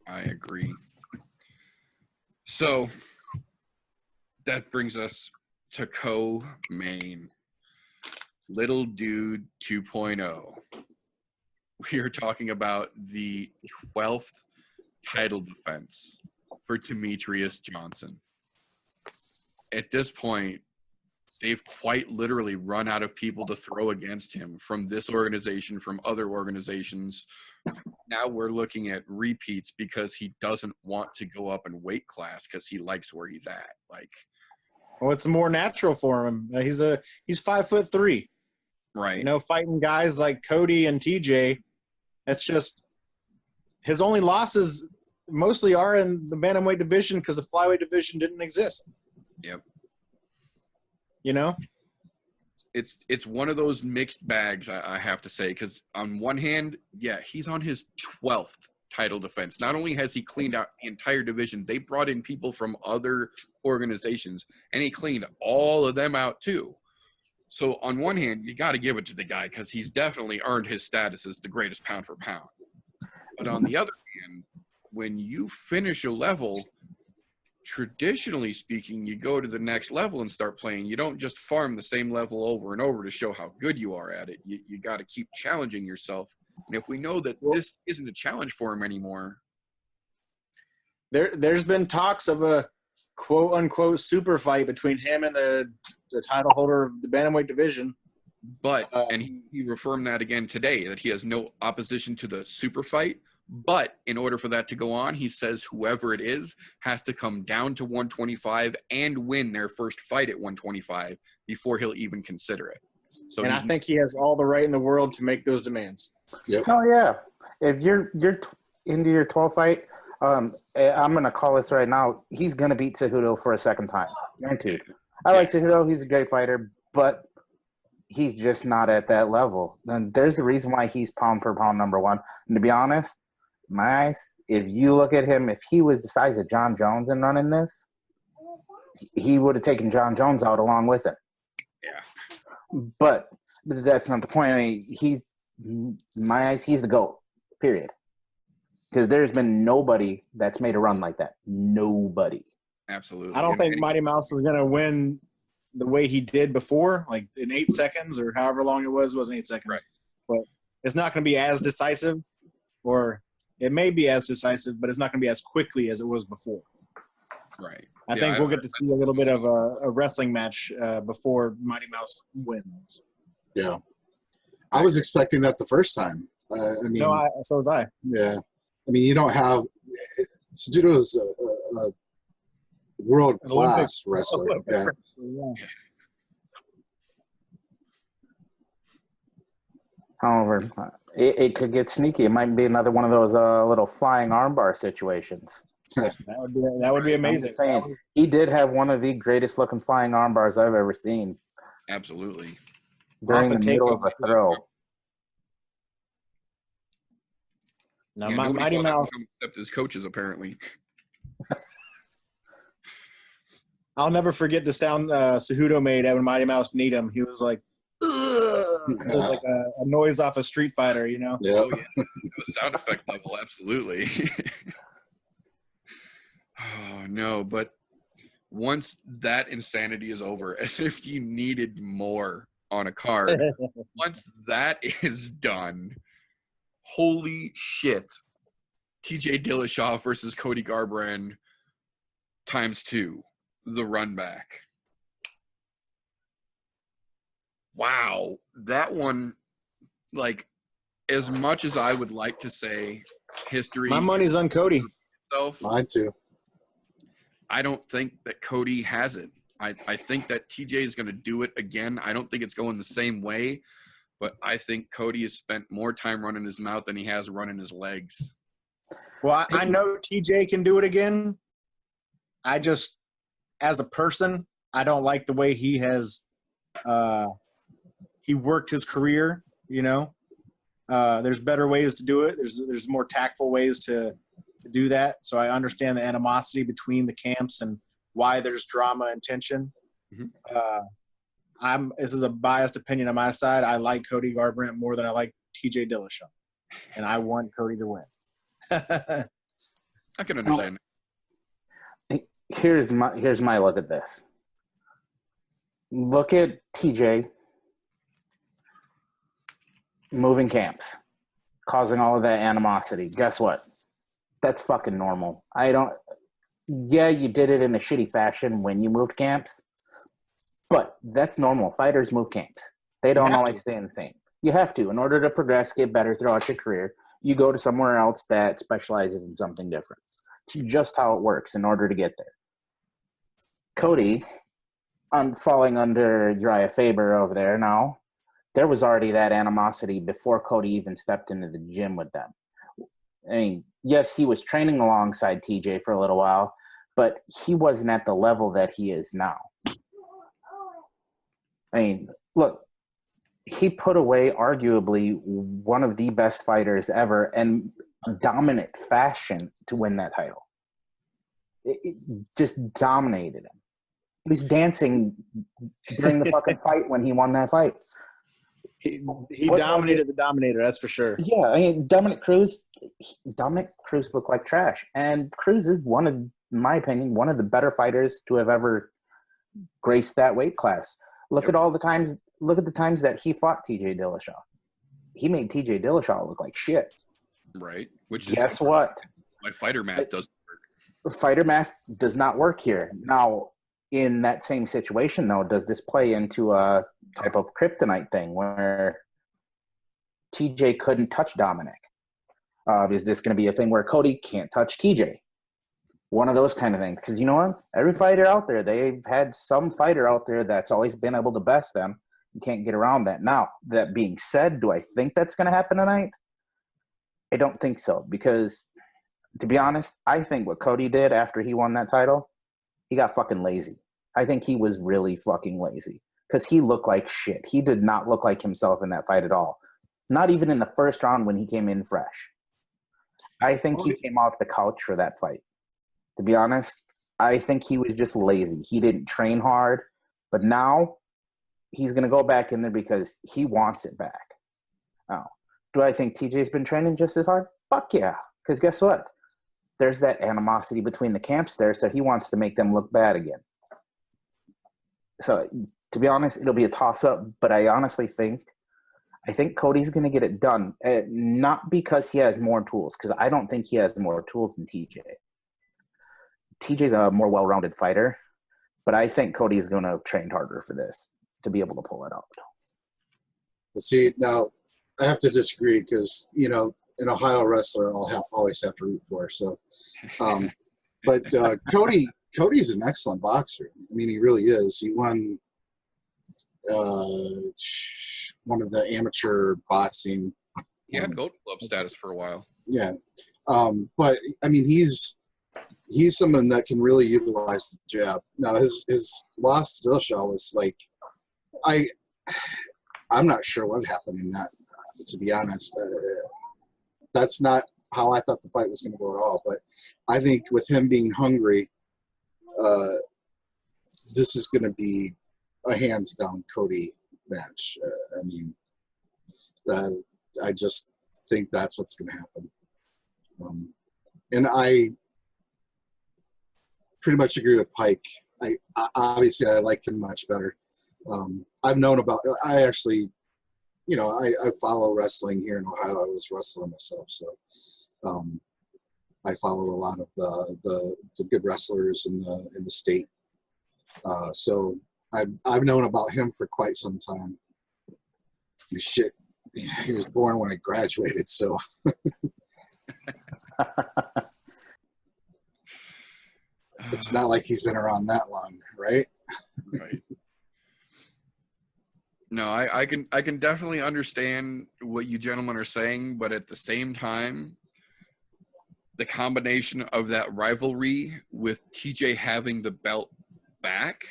I agree. So that brings us to co-main. Little Dude 2.0. We are talking about the 12th title defense for Demetrius Johnson. At this point, they've quite literally run out of people to throw against him from this organization, from other organizations. Now we're looking at repeats because he doesn't want to go up in weight class because he likes where he's at. well, it's more natural for him. He's 5'3". Right. You know, fighting guys like Cody and TJ, that's just his only losses mostly are in the bantamweight division because the flyweight division didn't exist. Yep. You know? It's one of those mixed bags, I have to say, because on one hand, yeah, he's on his 12th title defense. Not only has he cleaned out the entire division, they brought in people from other organizations, and he cleaned all of them out too. So on one hand, you got to give it to the guy because he's definitely earned his status as the greatest pound for pound. But on the other hand, when you finish a level, traditionally speaking, you go to the next level and start playing. You don't just farm the same level over and over to show how good you are at it. You got to keep challenging yourself. And if we know that this isn't a challenge for him anymore. There's been talks of a quote-unquote super fight between him and the title holder of the bantamweight division. But, and he reaffirmed that again today, that he has no opposition to the super fight. But in order for that to go on, he says whoever it is has to come down to 125 and win their first fight at 125 before he'll even consider it. So, and I think he has all the right in the world to make those demands. Yep. Oh yeah, if you're into your 12th fight, I'm gonna call this right now. He's gonna beat Cejudo for a second time, guaranteed. I like Cejudo; he's a great fighter, but he's just not at that level. And there's a reason why he's pound for pound number one. And to be honest, my eyes, if you look at him, if he was the size of John Jones and running this, he would have taken John Jones out along with him. Yeah. But that's not the point. I mean, he's, in my eyes, he's the GOAT, period. Because there's been nobody that's made a run like that. Nobody. Absolutely. I don't think Mighty Mouse is going to win the way he did before, like in 8 seconds or however long it wasn't 8 seconds. Right. But it's not going to be as decisive, or it may be as decisive, but it's not going to be as quickly as it was before. Right. I think we'll get to see a little bit of a wrestling match before Mighty Mouse wins. Yeah. I was expecting that the first time. I mean, No, so was I. yeah. I mean, you don't have – Cejudo is a world-class wrestler. Yeah. However, it could get sneaky. It might be another one of those little flying armbar situations. That would be amazing. Saying, he did have one of the greatest looking flying armbars I've ever seen. Absolutely. During the middle of a throw. Now, Yeah, Mighty Mouse. Except his coaches, apparently. I'll never forget the sound Cejudo made when Mighty Mouse kneed him. He was like, ugh! It was like a noise off a Street Fighter, you know? Yeah. Oh, yeah. It was sound effect level, absolutely. Oh, no, but once that insanity is over, as if you needed more on a card, once that is done, holy shit. TJ Dillashaw versus Cody Garbrandt ×2, the run back. Wow. That one, like, as much as I would like to say history. My money's on Cody. Itself, Mine too. I don't think that Cody has it. I think that TJ is going to do it again. I don't think it's going the same way, but I think Cody has spent more time running his mouth than he has running his legs. Well, I know TJ can do it again. I just, as a person, I don't like the way he has he worked his career, you know. There's better ways to do it. There's more tactful ways to do that. So I understand the animosity between the camps and why there's drama and tension. Mm-hmm. This is a biased opinion on my side. I like Cody Garbrandt more than I like TJ Dillashaw, and I want Cody to win. I can understand. Here's my look at this. Look at TJ moving camps, causing all of that animosity. Guess what? That's fucking normal. Yeah, you did it in a shitty fashion when you moved camps, but that's normal. Fighters move camps. They don't always stay in the same. You have to. In order to progress, get better throughout your career, you go to somewhere else that specializes in something different. It's just how it works in order to get there. Cody, falling under Uriah Faber over there now, there was already that animosity before Cody even stepped into the gym with them. I mean, yes, he was training alongside TJ for a little while, but he wasn't at the level that he is now. I mean, look, he put away arguably one of the best fighters ever and dominant fashion to win that title. It just dominated him. He was dancing during the fucking fight when he won that fight. He dominated the Dominator, that's for sure. Yeah, I mean, Dominic Cruz looked like trash. And Cruz is in my opinion, one of the better fighters to have ever graced that weight class. Look at the times that he fought TJ Dillashaw. He made TJ Dillashaw look like shit. Right. Which guess what? My fighter math doesn't work. Fighter math does not work here. Now, in that same situation, though, does this play into a type of kryptonite thing where TJ couldn't touch Dominic? Is this going to be a thing where Cody can't touch TJ? One of those kind of things. Because you know what? Every fighter out there, they've had some fighter out there that's always been able to best them. You can't get around that. Now, that being said, do I think that's going to happen tonight? I don't think so. Because, to be honest, I think what Cody did after he won that title, he got fucking lazy. I think he was really fucking lazy. because he looked like shit. He did not look like himself in that fight at all. Not even in the first round when he came in fresh. I think he came off the couch for that fight. To be honest, I think he was just lazy. He didn't train hard, but now he's going to go back in there because he wants it back. Oh, do I think TJ's been training just as hard? Fuck yeah. Because guess what? There's that animosity between the camps there, so he wants to make them look bad again. So, to be honest, it'll be a toss-up, but I honestly think Cody's going to get it done. Not because he has more tools, because I don't think he has more tools than TJ. TJ's a more well-rounded fighter, but I think Cody's going to have trained harder for this to be able to pull it out. See, now I have to disagree because, you know, an Ohio wrestler I'll always have to root for. So, but Cody's an excellent boxer. I mean, he really is. He won one of the amateur boxing. He had Golden Glove status for a while. Yeah, but I mean, he's someone that can really utilize the jab. Now, his loss to Dillashaw was like, I'm not sure what happened in that. To be honest, that's not how I thought the fight was going to go at all. But I think with him being hungry, this is going to be a hands down Cody match. I mean, I just think that's what's going to happen. And I pretty much agree with Pike. I obviously I like him much better. I've known about. I actually, you know, I follow wrestling here in Ohio. I was wrestling myself, so I follow a lot of the good wrestlers in the state. So I've known about him for quite some time. Shit, he was born when I graduated, so. It's not like he's been around that long, right? Right. No, I can definitely understand what you gentlemen are saying, but at the same time, the combination of that rivalry with TJ having the belt back,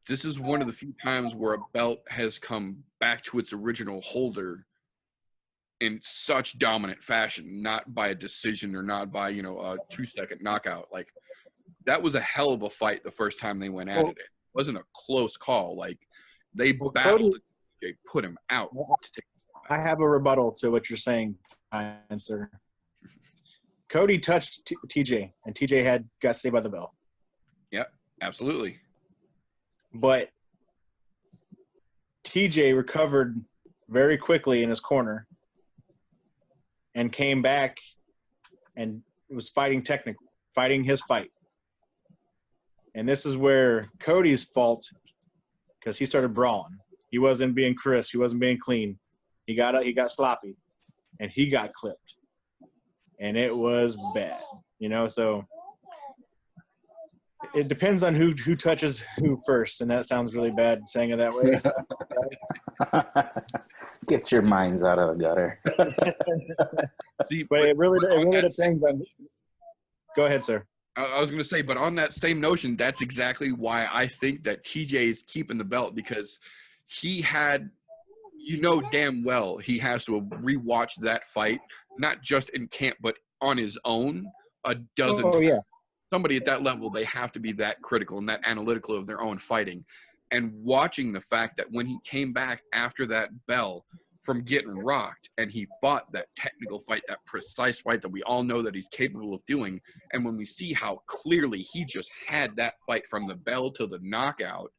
this is one of the few times where a belt has come back to its original holder in such dominant fashion, not by a decision or not by, you know, a 2-second knockout. Like, that was a hell of a fight the first time they went at it. It wasn't a close call. Like, they battled. They put him out. I have a rebuttal to what you're saying, sir. Cody touched TJ, and TJ got saved by the bell. Yeah, absolutely. But TJ recovered very quickly in his corner and came back and was fighting his fight. And this is where Cody's fault, because he started brawling. He wasn't being crisp. He wasn't being clean. He got sloppy, and he got clipped. And it was bad, you know. So it depends on who touches who first, and that sounds really bad saying it that way. Get your minds out of the gutter. See, but it really depends on. Go ahead, sir. I was going to say, but on that same notion, that's exactly why I think that TJ is keeping the belt, because he had, you know, damn well he has to rewatch that fight, not just in camp, but on his own a dozen times. Yeah. Somebody at that level, they have to be that critical and that analytical of their own fighting. And watching the fact that when he came back after that bell from getting rocked and he fought that technical fight, that precise fight that we all know that he's capable of doing, and when we see how clearly he just had that fight from the bell to the knockout,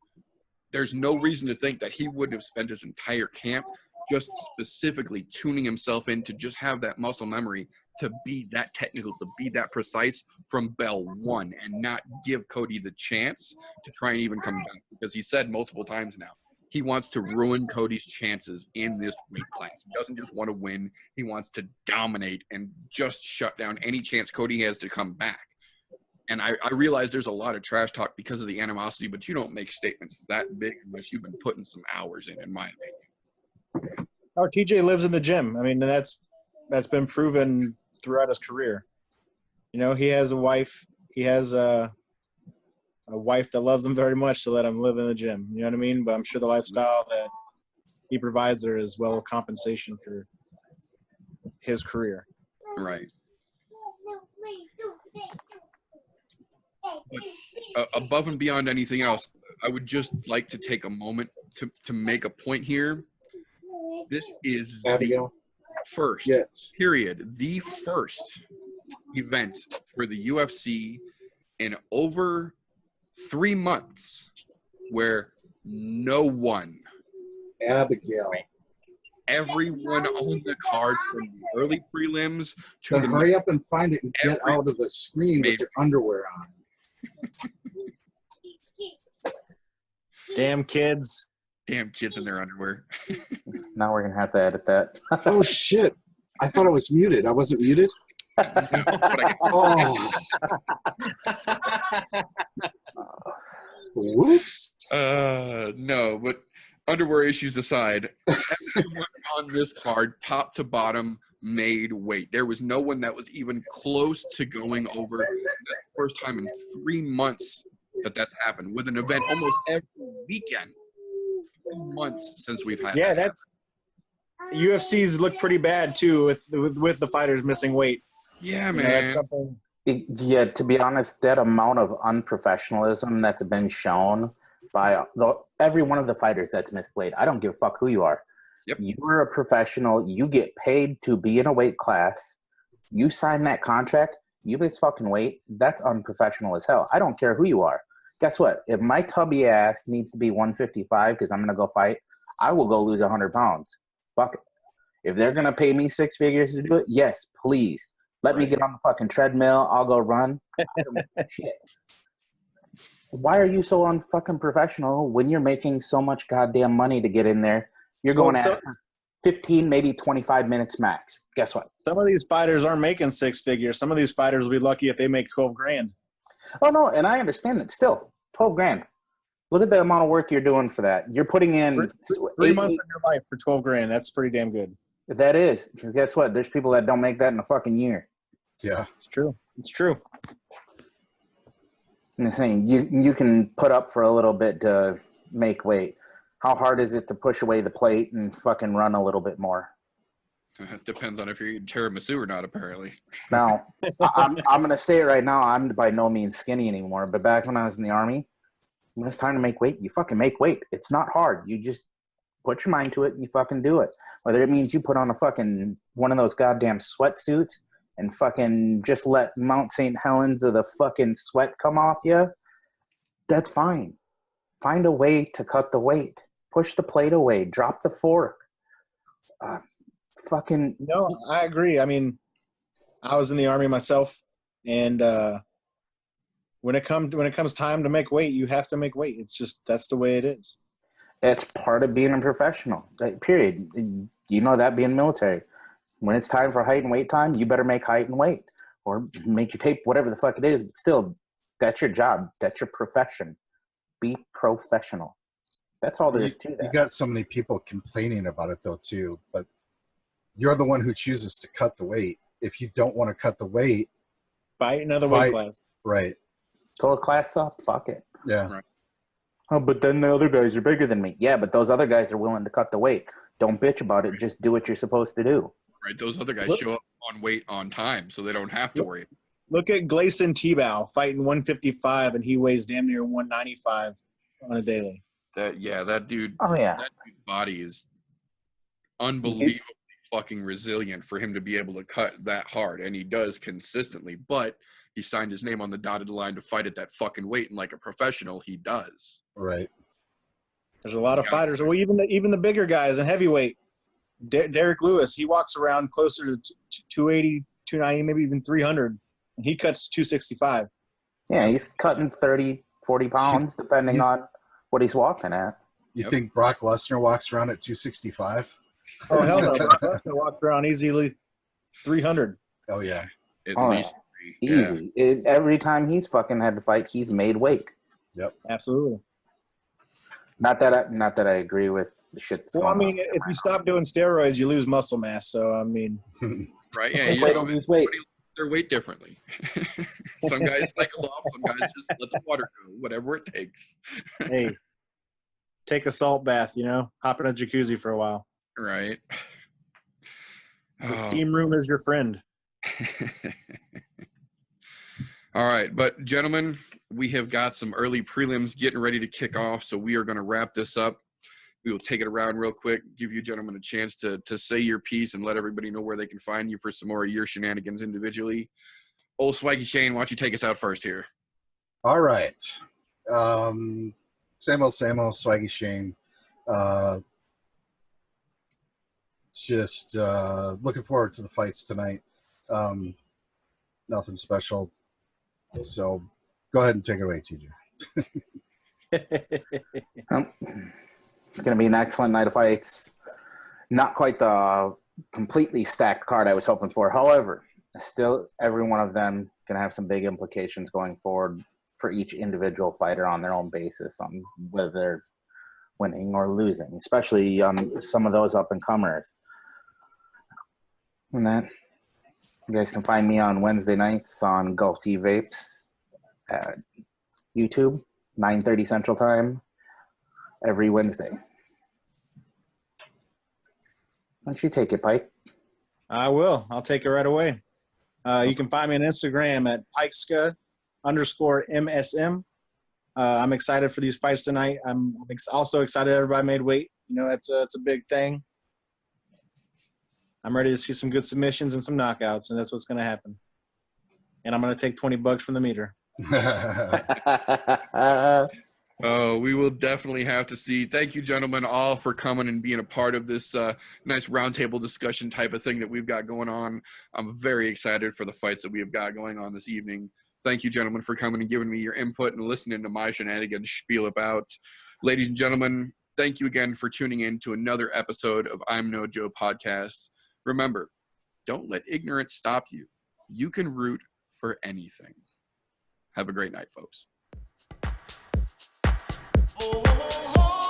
there's no reason to think that he wouldn't have spent his entire camp just specifically tuning himself in to just have that muscle memory to be that technical, to be that precise from bell one, and not give Cody the chance to try and even come back. Because he said multiple times now, he wants to ruin Cody's chances in this weight class. He doesn't just want to win. He wants to dominate and just shut down any chance Cody has to come back. And I realize there's a lot of trash talk because of the animosity, but you don't make statements that big unless you've been putting some hours in my opinion. Oh, TJ lives in the gym. I mean, that's been proven throughout his career. You know, he has a wife. He has a a wife that loves him very much to let him live in the gym. You know what I mean? But I'm sure the lifestyle that he provides her is well compensation for his career. Right. But above and beyond anything else, I would just like to take a moment to make a point here. This is the Abigail? first, Yes. period, the first event for the UFC in over 3 months where no one, Abigail. everyone on the card from the early prelims to So the hurry up and find it and get every out of the screen with your underwear on. Damn kids. damn kids in their underwear. Now we're gonna have to edit that. Oh shit! I thought I was muted. I wasn't muted. Oh, whoops! No, but underwear issues aside, everyone on this card, top to bottom, made weight. There was no one that was even close to going over. That's the first time in 3 months that's happened with an event almost every weekend. 3 months since we've had. Yeah, that's UFC's look pretty bad too with the fighters missing weight. Yeah, You man. know, that's something. Yeah, to be honest, that amount of unprofessionalism that's been shown by every one of the fighters that's missed weight, I don't give a fuck who you are. Yep. You're a professional. You get paid to be in a weight class. You sign that contract. You miss fucking weight. That's unprofessional as hell. I don't care who you are. Guess what? If my tubby ass needs to be 155 because I'm going to go fight, I will go lose 100 pounds. Fuck it. If they're going to pay me 6 figures to do it, yes, please. Let me get on the fucking treadmill. I'll go run. Shit. Why are you so unfucking professional when you're making so much goddamn money to get in there? You're going at 15, maybe 25 minutes max. Guess what? Some of these fighters aren't making 6 figures. Some of these fighters will be lucky if they make 12 grand. Oh, no, and I understand that still. 12 grand. Look at the amount of work you're doing for that. You're putting in 3 months of your life for 12 grand. That's pretty damn good. That is. Because guess what? There's people that don't make that in a fucking year. Yeah, It's true. It's true. And the thing, you can put up for a little bit to make weight. How hard is it to push away the plate and fucking run a little bit more? It depends on if you're eating tiramisu or not, apparently. Now, I'm going to say it right now. I'm by no means skinny anymore. But back when I was in the Army, when it's time to make weight, you fucking make weight. It's not hard. You just put your mind to it and you fucking do it. Whether it means you put on a fucking one of those goddamn sweatsuits and fucking just let Mount St. Helens of the fucking sweat come off you, that's fine. Find a way to cut the weight. Push the plate away. Drop the fork. Fucking No, I agree. I mean, I was in the Army myself, and when it comes time to make weight, you have to make weight. It's just that's the way it is. It's part of being a professional. Period. You know that being military. When it's time for height and weight time, you better make height and weight. Or make your tape, whatever the fuck it is. But still, that's your job. That's your profession. Be professional. That's all there is to that. You got so many people complaining about it though too, but you're the one who chooses to cut the weight. If you don't want to cut the weight, Fight another weight class. Right. Go a class up. Fuck it. Yeah. Right. Oh, but then the other guys are bigger than me. Yeah, but those other guys are willing to cut the weight. Don't bitch about it. Just do what you're supposed to do. Right, those other guys show up on weight on time, so they don't have to worry. Look at Gleison Tebow fighting 155, and he weighs damn near 195 on a daily. That dude. Oh, yeah. That dude's body is unbelievably fucking resilient for him to be able to cut that hard, and he does consistently. But he signed his name on the dotted line to fight at that fucking weight, and like a professional, he does. Right. There's a lot of fighters. Well, even the bigger guys in heavyweight. Derek Lewis, he walks around closer to 280, 290, maybe even 300, and he cuts 265. Yeah, he's cutting 30, 40 pounds, depending on what he's walking at. You think Brock Lesnar walks around at 265? Oh, hell no. Brock Lesnar walks around easily 300. Oh, yeah. At Oh, least Easy. Every time he's fucking had to fight, he's made weight. Yep. Absolutely. Not that I agree with the shit. Well, I mean, if you stop doing steroids, you lose muscle mass. So, I mean. Right, yeah. Way to lose weight. their weight differently. Some guys cycle off, some guys just let the water go, whatever it takes. Hey, take a salt bath, hop in a jacuzzi for a while. Right. The steam room is your friend. All right, but gentlemen, we have got some early prelims getting ready to kick off, so we are going to wrap this up. We will take it around real quick, give you gentlemen a chance to say your piece and let everybody know where they can find you for some more of your shenanigans individually. Old Swaggy Shane, why don't you take us out first here? All right. Same old, Swaggy Shane. Just looking forward to the fights tonight. Nothing special. So go ahead and take it away, TJ. It's going to be an excellent night of fights. Not quite the completely stacked card I was hoping for. However, still every one of them going to have some big implications going forward for each individual fighter on their own basis on whether they're winning or losing, especially some of those up-and-comers. And that, you guys can find me on Wednesday nights on Gulf Tea Vapes at YouTube, 9:30 Central Time, every Wednesday. Why don't you take it, Pike? I will. I'll take it right away. You can find me on Instagram at Pikeska_MSM. I'm excited for these fights tonight. I'm also excited everybody made weight. It's a big thing. I'm ready to see some good submissions and some knockouts, and that's what's going to happen. And I'm going to take $20 from the meter. Oh, we will definitely have to see. Thank you, gentlemen, all for coming and being a part of this nice roundtable discussion type of thing that we've got going on. I'm very excited for the fights that we have got going on this evening. Thank you, gentlemen, for coming and giving me your input and listening to my shenanigans spiel about. Ladies and gentlemen, thank you again for tuning in to another episode of I'm No Joe Podcast. Remember, don't let ignorance stop you. You can root for anything. Have a great night, folks. Oh, oh, oh.